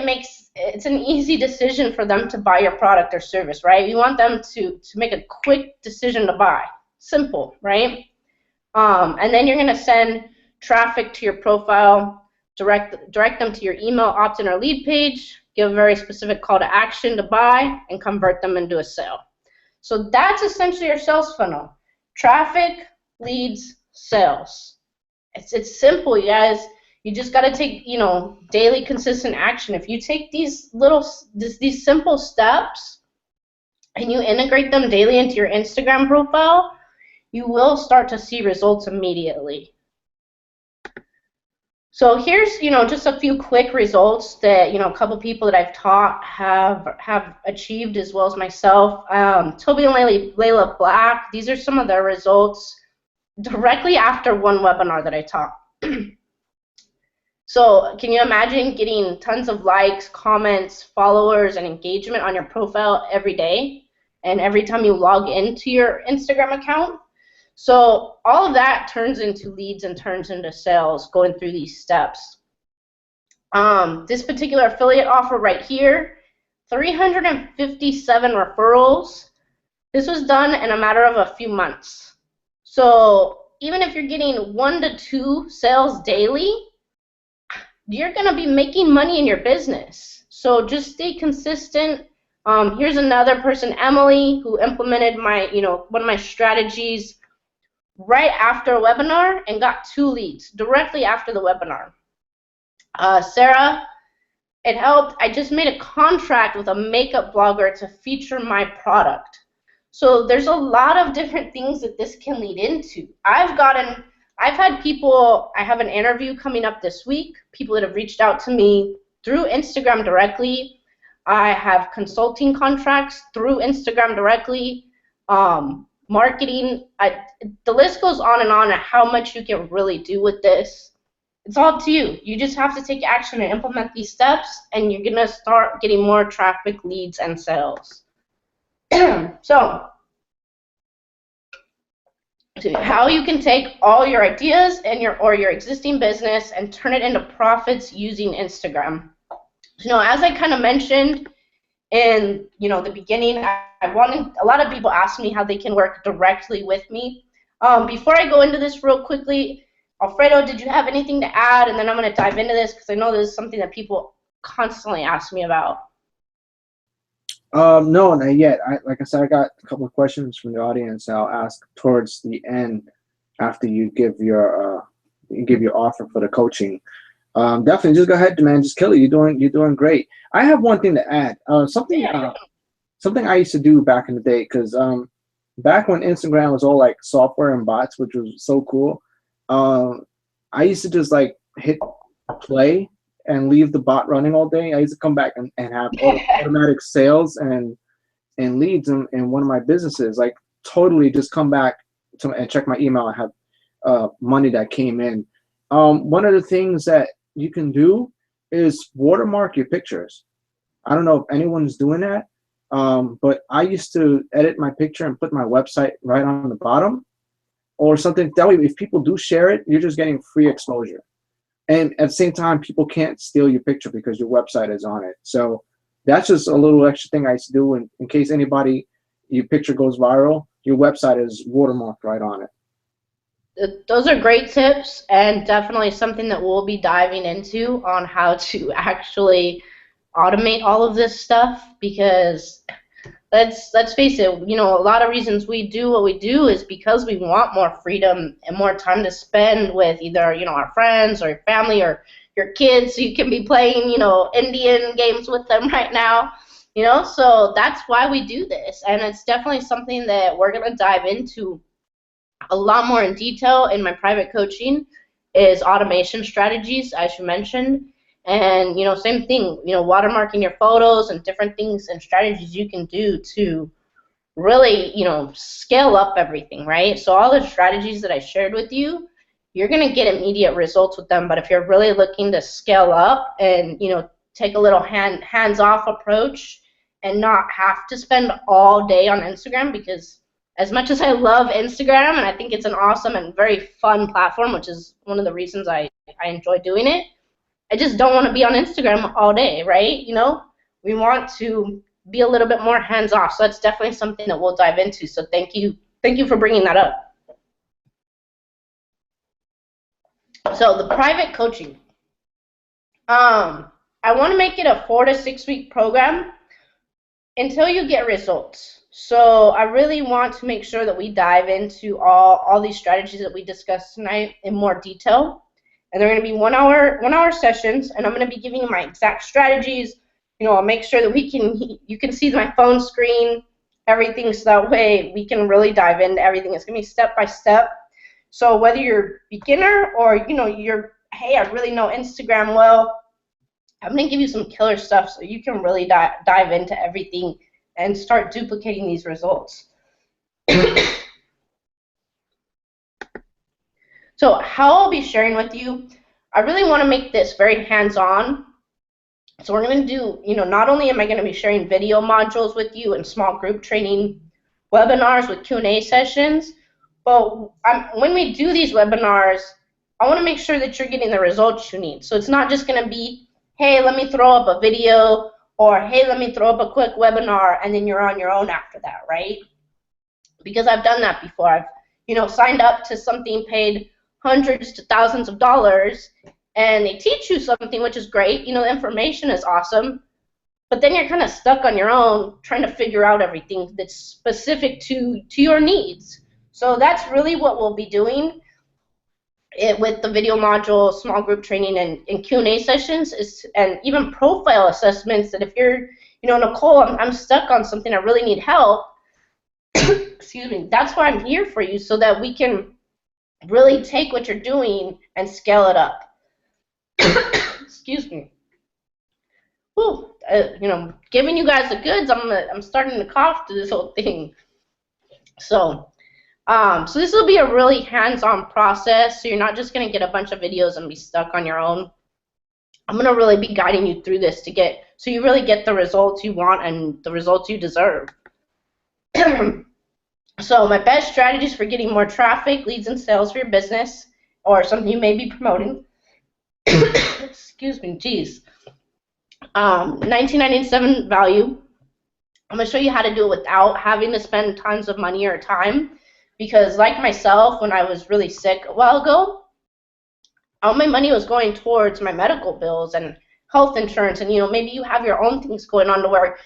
it's an easy decision for them to buy your product or service, right? You want them to make a quick decision to buy. Simple, right? And then you're going to send traffic to your profile, direct them to your email opt-in or lead page, give a very specific call to action to buy, and convert them into a sale. So that's essentially your sales funnel. Traffic, leads, sales. It's simple, you guys. You just got to take, daily consistent action. If you take these simple steps and you integrate them daily into your Instagram profile, you will start to see results immediately. So here's, just a few quick results that, a couple people that I've taught have achieved, as well as myself. Toby and Layla Black, these are some of their results directly after one webinar that I taught. So can you imagine getting tons of likes, comments, followers, and engagement on your profile every day, and every time you log into your Instagram account? So all of that turns into leads and turns into sales going through these steps. This particular affiliate offer right here, 357 referrals. This was done in a matter of a few months. So even if you're getting 1 to 2 sales daily, you're going to be making money in your business. So just stay consistent. Here's another person, Emily, who implemented one of my strategies right after a webinar and got 2 leads directly after the webinar. Sarah, it helped. I just made a contract with a makeup blogger to feature my product. So there's a lot of different things that this can lead into. I've had people, I have an interview coming up this week, people that have reached out to me through Instagram directly. I have consulting contracts through Instagram directly, marketing. The list goes on and on how much you can really do with this. It's all up to you. You just have to take action and implement these steps, and you're going to start getting more traffic, leads, and sales. So how you can take all your ideas and your existing business and turn it into profits using Instagram. As I kind of mentioned in the beginning, I wanted a lot of people ask me how they can work directly with me. Before I go into this real quickly, Alfredo, did you have anything to add? And then I'm going to dive into this because I know this is something that people constantly ask me about. No, not yet. Like I said, I got a couple of questions from the audience. I'll ask towards the end after you give your offer for the coaching. Definitely, just go ahead, man. Just kill it. You're doing great. I have one thing to add. Something I used to do back in the day, because back when Instagram was all like software and bots, which was so cool. I used to just like hit play and leave the bot running all day. I used to come back and have automatic sales and leads in one of my businesses. Like totally just come back and check my email and have money that came in. One of the things that you can do is watermark your pictures. I don't know if anyone's doing that, but I used to edit my picture and put my website right on the bottom or something. That way, if people do share it, you're just getting free exposure. And at the same time, people can't steal your picture because your website is on it. So That's just a little extra thing I used to do in case anybody, your picture goes viral, your website is watermarked right on it. Those are great tips, and definitely something that we'll be diving into on how to actually automate all of this stuff, because let's face it, you know, a lot of reasons we do what we do is because we want more freedom and more time to spend with either, you know, our friends or your family or your kids, so you can be playing, you know, Indian games with them right now, you know. So that's why we do this, and it's definitely something that we're going to dive into a lot more in detail in my private coaching, is automation strategies, as you mentioned. And, you know, same thing, you know, watermarking your photos and different things and strategies you can do to really, you know, scale up everything, right? So all the strategies that I shared with you, you're going to get immediate results with them. But if you're really looking to scale up and, you know, take a little hands-off approach and not have to spend all day on Instagram, because as much as I love Instagram and I think it's an awesome and very fun platform, which is one of the reasons I enjoy doing it, I just don't want to be on Instagram all day, right? You know, we want to be a little bit more hands-off. So that's definitely something that we'll dive into. So thank you for bringing that up. So the private coaching, I want to make it a 4 to 6 week program until you get results. So I really want to make sure that we dive into all these strategies that we discussed tonight in more detail. And they're going to be 1 hour sessions, and I'm going to be giving you my exact strategies. You know, I'll make sure that you can see my phone screen, everything, so that way we can really dive into everything. It's going to be step by step. So whether you're beginner or, you know, hey, I really know Instagram well, I'm going to give you some killer stuff so you can really dive into everything and start duplicating these results. So how I'll be sharing with you, I really want to make this very hands-on. So we're going to do, you know, not only am I going to be sharing video modules with you and small group training webinars with Q&A sessions, but when we do these webinars, I want to make sure that you're getting the results you need. So it's not just going to be, hey, let me throw up a video, or hey, let me throw up a quick webinar, and then you're on your own after that, right? Because I've done that before. I've, you know, signed up to something, paid hundreds to thousands of dollars, and they teach you something, which is great. You know, the information is awesome, but then you're kind of stuck on your own trying to figure out everything that's specific to your needs. So that's really what we'll be doing with the video module, small group training, and Q&A sessions, and even profile assessments, that if you're, you know, Nicole, I'm stuck on something, I really need help, excuse me, that's why I'm here for you, so that we can really take what you're doing and scale it up. Excuse me. Whew, you know, giving you guys the goods, I'm starting to cough through this whole thing. So this will be a really hands-on process, so you're not just going to get a bunch of videos and be stuck on your own. I'm going to really be guiding you through this so you really get the results you want and the results you deserve. So my best strategies for getting more traffic, leads, and sales for your business, or something you may be promoting. Excuse me, geez. 1997 value. I'm going to show you how to do it without having to spend tons of money or time. Because like myself, when I was really sick a while ago, all my money was going towards my medical bills and health insurance. And, you know, maybe you have your own things going on to where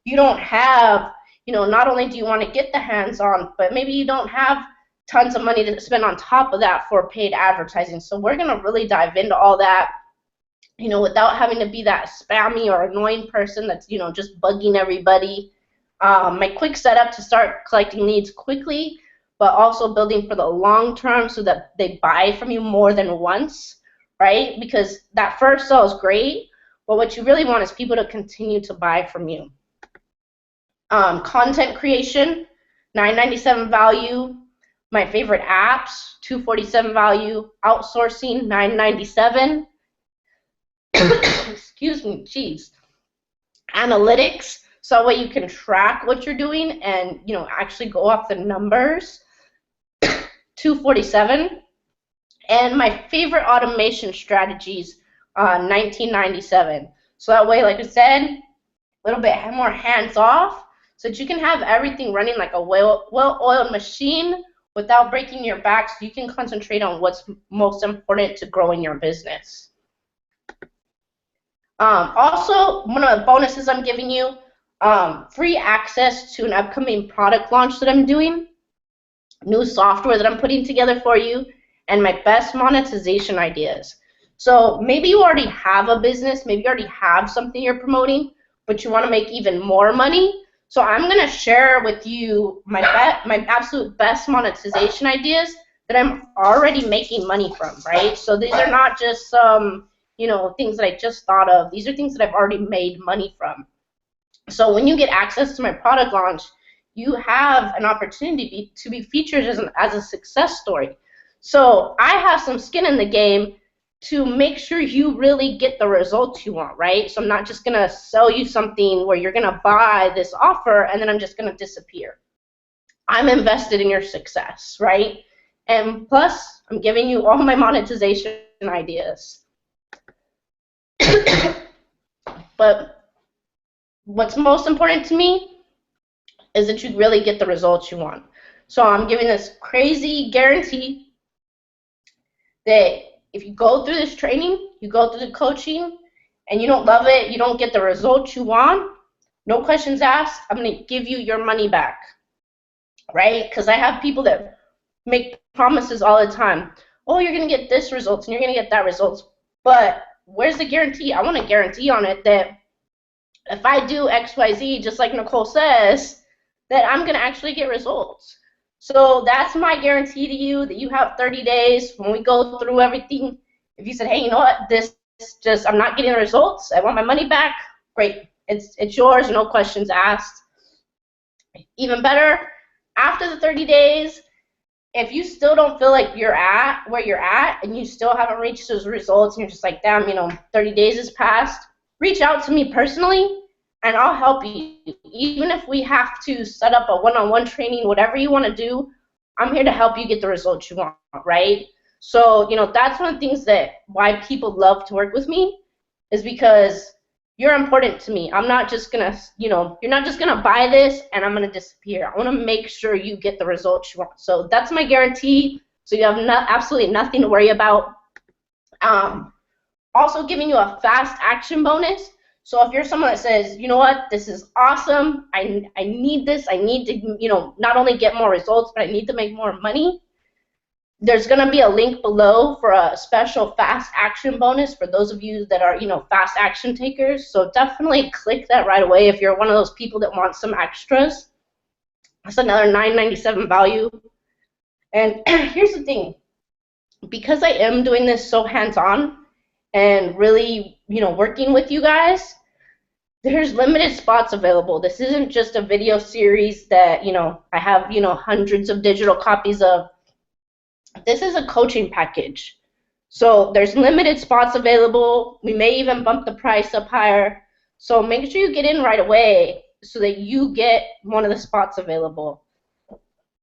you don't have, you know, not only do you want to get the hands-on, but maybe you don't have tons of money to spend on top of that for paid advertising. So we're going to really dive into all that, you know, without having to be that spammy or annoying person that's, you know, just bugging everybody. My quick setup to start collecting leads quickly, but also building for the long term so that they buy from you more than once, right? Because that first sale is great, but what you really want is people to continue to buy from you. Content creation, $9.97 value. My favorite apps, $247 value. Outsourcing, $9.97. Excuse me, geez. Analytics, so that way you can track what you're doing and, you know, actually go off the numbers, $247. And my favorite automation strategies, $19.97. So that way, like I said, little bit more hands off, so that you can have everything running like a well-oiled machine without breaking your back, so you can concentrate on what's most important to growing your business. Also, one of the bonuses I'm giving you, free access to an upcoming product launch that I'm doing, new software that I'm putting together for you, and my best monetization ideas. So maybe you already have a business, maybe you already have something you're promoting, but you want to make even more money. So I'm going to share with you my absolute best monetization ideas that I'm already making money from, right? So these are not just some, things that I just thought of. These are things that I've already made money from. So when you get access to my product launch, you have an opportunity to be featured as a success story. So I have some skin in the game to make sure you really get the results you want, right? So I'm not just going to sell you something where you're going to buy this offer and then I'm just going to disappear. I'm invested in your success, right? And plus, I'm giving you all my monetization ideas. But what's most important to me is that you really get the results you want. So I'm giving this crazy guarantee that if you go through this training, you go through the coaching, and you don't love it, you don't get the results you want, no questions asked, I'm going to give you your money back, right? Because I have people that make promises all the time. Oh, you're going to get this results, and you're going to get that results. But where's the guarantee? I want a guarantee on it that if I do X, Y, Z, just like Nicole says, that I'm going to actually get results. So that's my guarantee to you, that you have 30 days when we go through everything. If you said, hey, you know what, I'm not getting the results, I want my money back, great. It's yours, no questions asked. Even better, after the 30 days, if you still don't feel like you're at where you're at and you still haven't reached those results and you're just like, damn, 30 days has passed, reach out to me personally and I'll help you. Even if we have to set up a one-on-one training, whatever you want to do, I'm here to help you get the results you want, right? So, that's one of the things why people love to work with me, is because you're important to me. I'm not just going to, you're not just going to buy this and I'm going to disappear. I want to make sure you get the results you want. So that's my guarantee. So you have absolutely nothing to worry about. Also giving you a fast action bonus. So if you're someone that says, you know what, this is awesome, I need this, I need to, not only get more results, but I need to make more money, there's going to be a link below for a special fast action bonus for those of you that are, fast action takers. So definitely click that right away if you're one of those people that want some extras. That's another $9.97 value. And here's the thing. Because I am doing this so hands-on and really, working with you guys, there's limited spots available. This isn't just a video series that, I have, hundreds of digital copies of. This is a coaching package. So there's limited spots available. We may even bump the price up higher. So make sure you get in right away so that you get one of the spots available.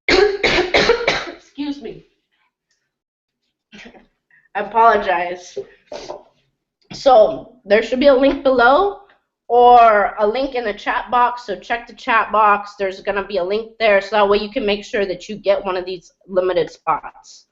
Excuse me. I apologize. So there should be a link below or a link in the chat box. So check the chat box. There's going to be a link there, so that way you can make sure that you get one of these limited spots.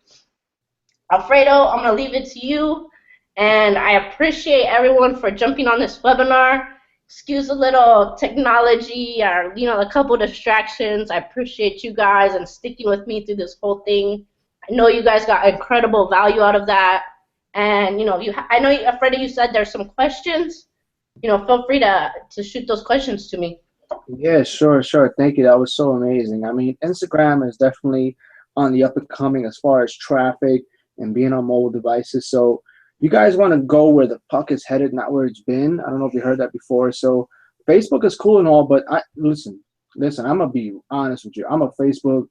Alfredo, I'm going to leave it to you, and I appreciate everyone for jumping on this webinar. Excuse a little technology or, a couple distractions. I appreciate you guys and sticking with me through this whole thing. I know you guys got incredible value out of that. And, I know, Alfredo, you said there's some questions. Feel free to shoot those questions to me. Yeah, sure. Thank you. That was so amazing. I mean, Instagram is definitely on the up and coming as far as traffic and being on mobile devices. So you guys want to go where the puck is headed, not where it's been. I don't know if you heard that before. So Facebook is cool and all, but listen, I'm going to be honest with you. I'm a Facebook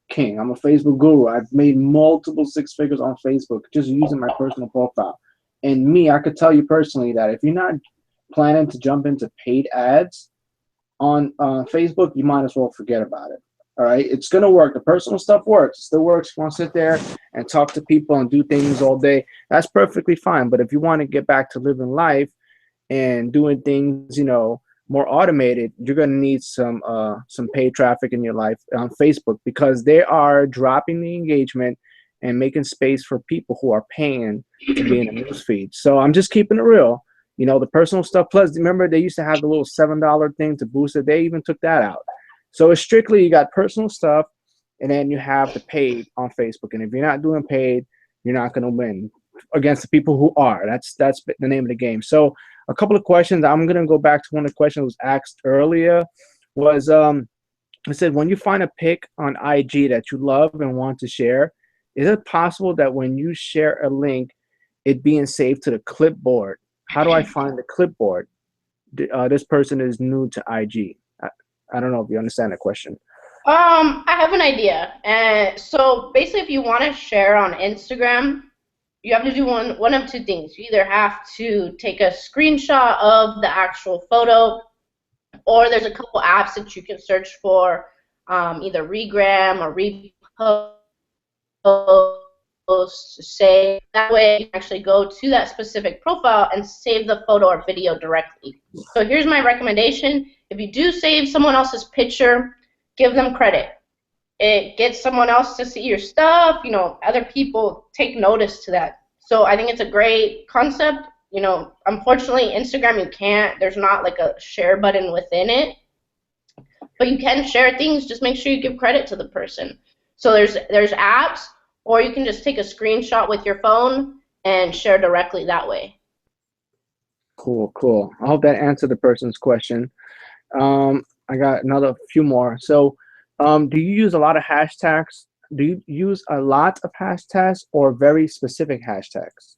king. I'm a Facebook guru. I've made multiple six figures on Facebook just using my personal profile. And me, I could tell you personally that if you're not planning to jump into paid ads on Facebook, you might as well forget about it. All right, it's gonna work. The personal stuff works. It still works. If you want to sit there and talk to people and do things all day, that's perfectly fine. But if you want to get back to living life and doing things, more automated, you're going to need some paid traffic in your life on Facebook, because they are dropping the engagement and making space for people who are paying to be in the news feed. So I'm just keeping it real. You know, the personal stuff. Plus, remember they used to have the little $7 thing to boost it. They even took that out. So it's strictly, you got personal stuff, and then you have the paid on Facebook. And if you're not doing paid, you're not going to win against the people who are. That's the name of the game. So a couple of questions. I'm going to go back to one of the questions that was asked earlier. Was I said, when you find a pic on IG that you love and want to share, is it possible that when you share a link, it being saved to the clipboard? How do I find the clipboard? This person is new to IG. I don't know if you understand the question. I have an idea. And so basically, if you want to share on Instagram, you have to do one of two things. You either have to take a screenshot of the actual photo, or there's a couple apps that you can search for, either Regram or Repost, say. That way you can actually go to that specific profile and save the photo or video directly. So here's my recommendation. If you do save someone else's picture, give them credit. It gets someone else to see your stuff. You know, other people take notice to that. So I think it's a great concept. You know, unfortunately, Instagram, you can't. There's not like a share button within it. But you can share things. Just make sure you give credit to the person. So there's apps, or you can just take a screenshot with your phone and share directly that way. Cool, cool. I hope that answered the person's question. I got another few more. So, do you use a lot of hashtags? Do you use a lot of hashtags or very specific hashtags?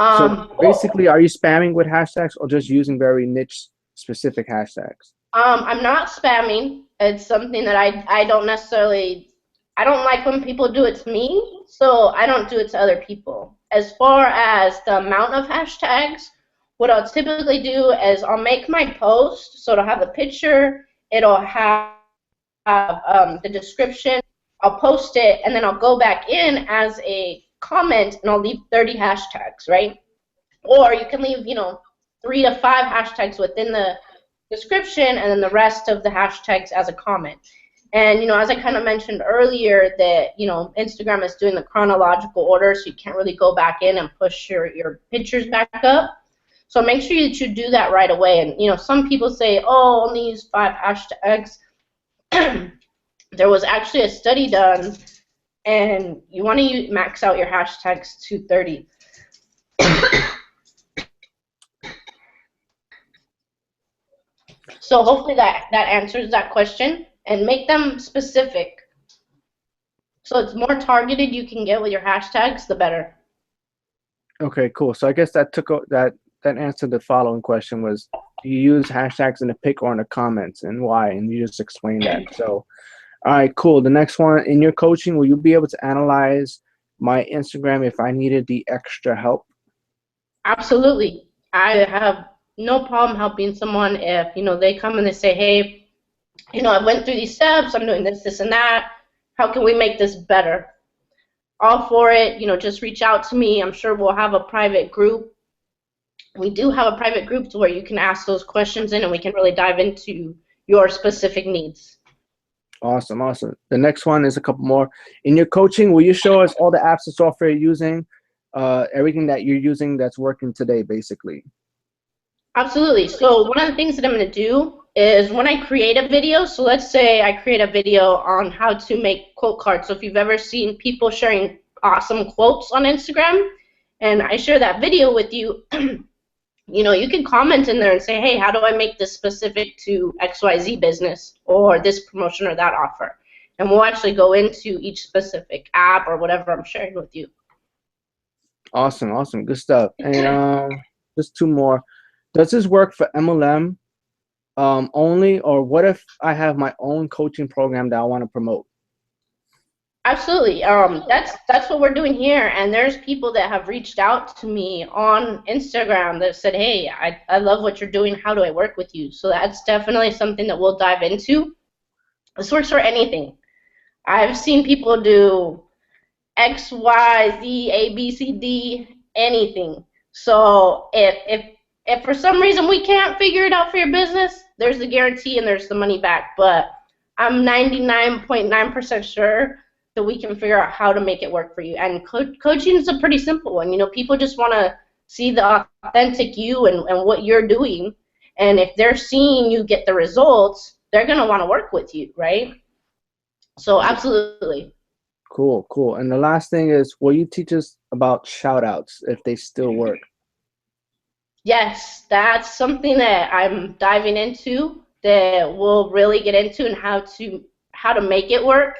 So basically, are you spamming with hashtags or just using very niche specific hashtags? I'm not spamming. It's something that I don't necessarily, I don't like when people do it to me, so I don't do it to other people. As far as the amount of hashtags, what I'll typically do is I'll make my post, so it'll have the picture, it'll have the description, I'll post it, and then I'll go back in as a comment, and I'll leave 30 hashtags, right? Or you can leave, you know, 3 to 5 hashtags within the description, and then the rest of the hashtags as a comment. And, you know, as I kind of mentioned earlier, that, you know, Instagram is doing the chronological order, so you can't really go back in and push your pictures back up. So make sure that you do that right away. And, you know, some people say, oh, only use 5 hashtags. There was actually a study done, and you want to max out your hashtags to 30. So hopefully that answers that question, and make them specific. So it's more targeted you can get with your hashtags, the better. Okay, cool. So I guess that answered the following question was, do you use hashtags in the pic or in the comments, and why? And you just explained that. So, all right, cool. The next one, in your coaching, will you be able to analyze my Instagram if I needed the extra help? Absolutely. I have no problem helping someone if, you know, they come and they say, hey, you know, I went through these steps, I'm doing this, and that. How can we make this better? All for it. You know, just reach out to me. I'm sure we'll have a private group. We do have a private group to where you can ask those questions in, and we can really dive into your specific needs. Awesome, awesome. The next one is a couple more. In your coaching, will you show us all the apps and software you're using, everything that you're using that's working today, basically? Absolutely. So one of the things that I'm going to do is when I create a video, so let's say I create a video on how to make quote cards. So if you've ever seen people sharing awesome quotes on Instagram, and I share that video with you, you know, you can comment in there and say, hey, how do I make this specific to XYZ business or this promotion or that offer? And we'll actually go into each specific app or whatever I'm sharing with you. Awesome, awesome. Good stuff. And just 2 more. Does this work for MLM only, or what if I have my own coaching program that I want to promote? Absolutely. That's what we're doing here, and there's people that have reached out to me on Instagram that said, hey, I love what you're doing. How do I work with you? So that's definitely something that we'll dive into. This works for anything. I've seen people do X, Y, Z, A, B, C, D, anything. So if if for some reason we can't figure it out for your business, there's the guarantee and there's the money back. But I'm 99.9% sure that we can figure out how to make it work for you. And coaching is a pretty simple one. You know, people just want to see the authentic you and what you're doing. And if they're seeing you get the results, they're going to want to work with you, right? So absolutely. Cool, cool. And the last thing is, will you teach us about shout outs if they still work? Yes, that's something that I'm diving into that we'll really get into and how to make it work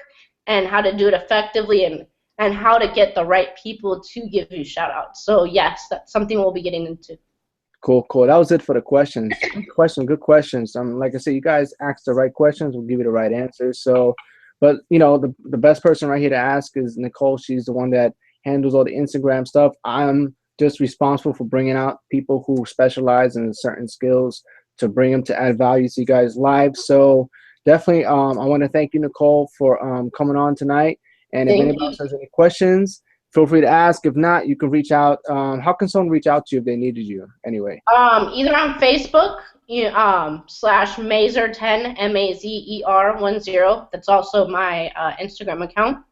and how to do it effectively and how to get the right people to give you shout outs. So yes, that's something we'll be getting into. Cool, cool. That was it for the questions. Good questions. Like I said, you guys asked the right questions. We'll give you the right answers. So, but you know, the best person right here to ask is Nicole. She's the one that handles all the Instagram stuff. I'm just responsible for bringing out people who specialize in certain skills to bring them to add value to you guys live. So definitely, I want to thank you, Nicole, for coming on tonight. And if Thank anybody you. else has any questions, feel free to ask. If not, you can reach out. How can someone reach out to you if they needed you anyway? Either on Facebook, slash Mazer10, Mazer10. That's also my Instagram account.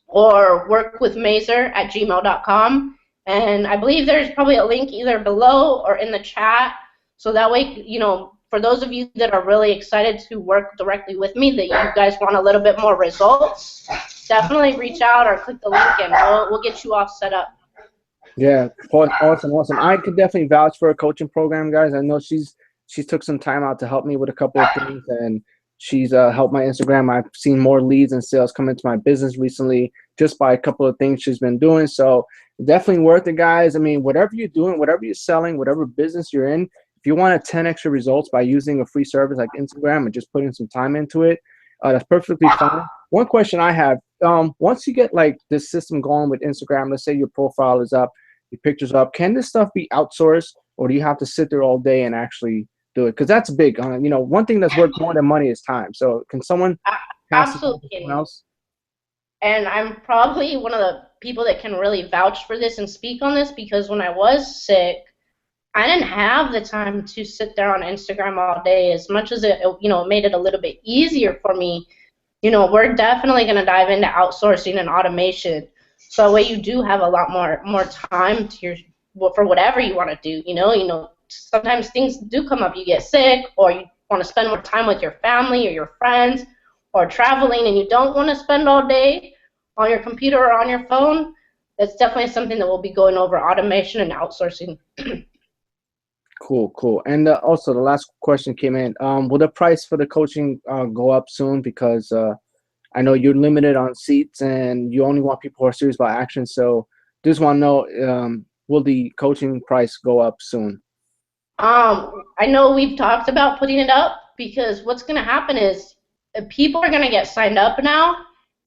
Or work with Mazer at gmail.com. And I believe there's probably a link either below or in the chat. So that way, you know, for those of you that are really excited to work directly with me, that you guys want a little bit more results, definitely reach out or click the link and we'll get you all set up. Yeah, awesome. I could definitely vouch for a coaching program, guys. I know she's took some time out to help me with a couple of things, and she's helped my Instagram. I've seen more leads and sales come into my business recently just by a couple of things she's been doing. So definitely worth it, guys. I mean, whatever you're doing, whatever you're selling, whatever business you're in, if you want 10 extra results by using a free service like Instagram and just putting some time into it, that's perfectly fine. One question I have, once you get like this system going with Instagram, let's say your profile is up, your pictures up, can this stuff be outsourced, or do you have to sit there all day and actually do it? Because that's big. You know, one thing that's worth more than money is time. So can someone pass it on to someone Absolutely. else? And I'm probably one of the people that can really vouch for this and speak on this because when I was sick, I didn't have the time to sit there on Instagram all day. As much as it, you know, made it a little bit easier for me, you know, we're definitely going to dive into outsourcing and automation. So that way you do have a lot more time to your for whatever you want to do. You know, sometimes things do come up. You get sick, or you want to spend more time with your family or your friends, or traveling, and you don't want to spend all day on your computer or on your phone. That's definitely something that we'll be going over: automation and outsourcing. Cool. And also, the last question came in. Will the price for the coaching go up soon? Because I know you're limited on seats and you only want people who are serious about action. So just want to know, will the coaching price go up soon? I know we've talked about putting it up because what's going to happen is people are going to get signed up now,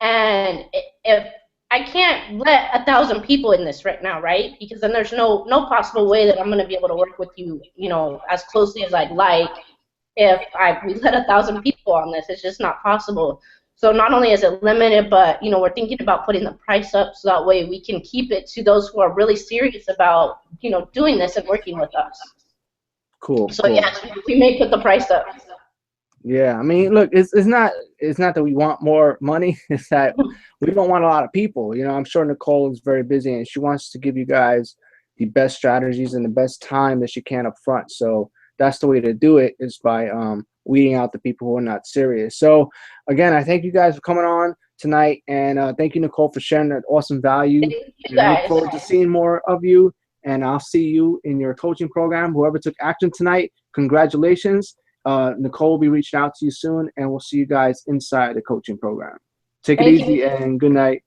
and if I can't let 1,000 people in this right now, right? Because then there's no possible way that I'm going to be able to work with you, you know, as closely as I'd like if we let 1,000 people on this. It's just not possible. So not only is it limited, but you know, we're thinking about putting the price up so that way we can keep it to those who are really serious about, you know, doing this and working with us. Cool. So yes, we may put the price up. Yeah, I mean, look, it's not that we want more money. It's that we don't want a lot of people. You know, I'm sure Nicole is very busy and she wants to give you guys the best strategies and the best time that she can up front. So that's the way to do it, is by weeding out the people who are not serious. So again, I thank you guys for coming on tonight, and thank you, Nicole, for sharing that awesome value. Thank you And I look guys. forward to seeing more of you. And I'll see you in your coaching program. Whoever took action tonight, congratulations. Nicole will be reaching out to you soon, and we'll see you guys inside the coaching program. Take it Thank you. easy and good night.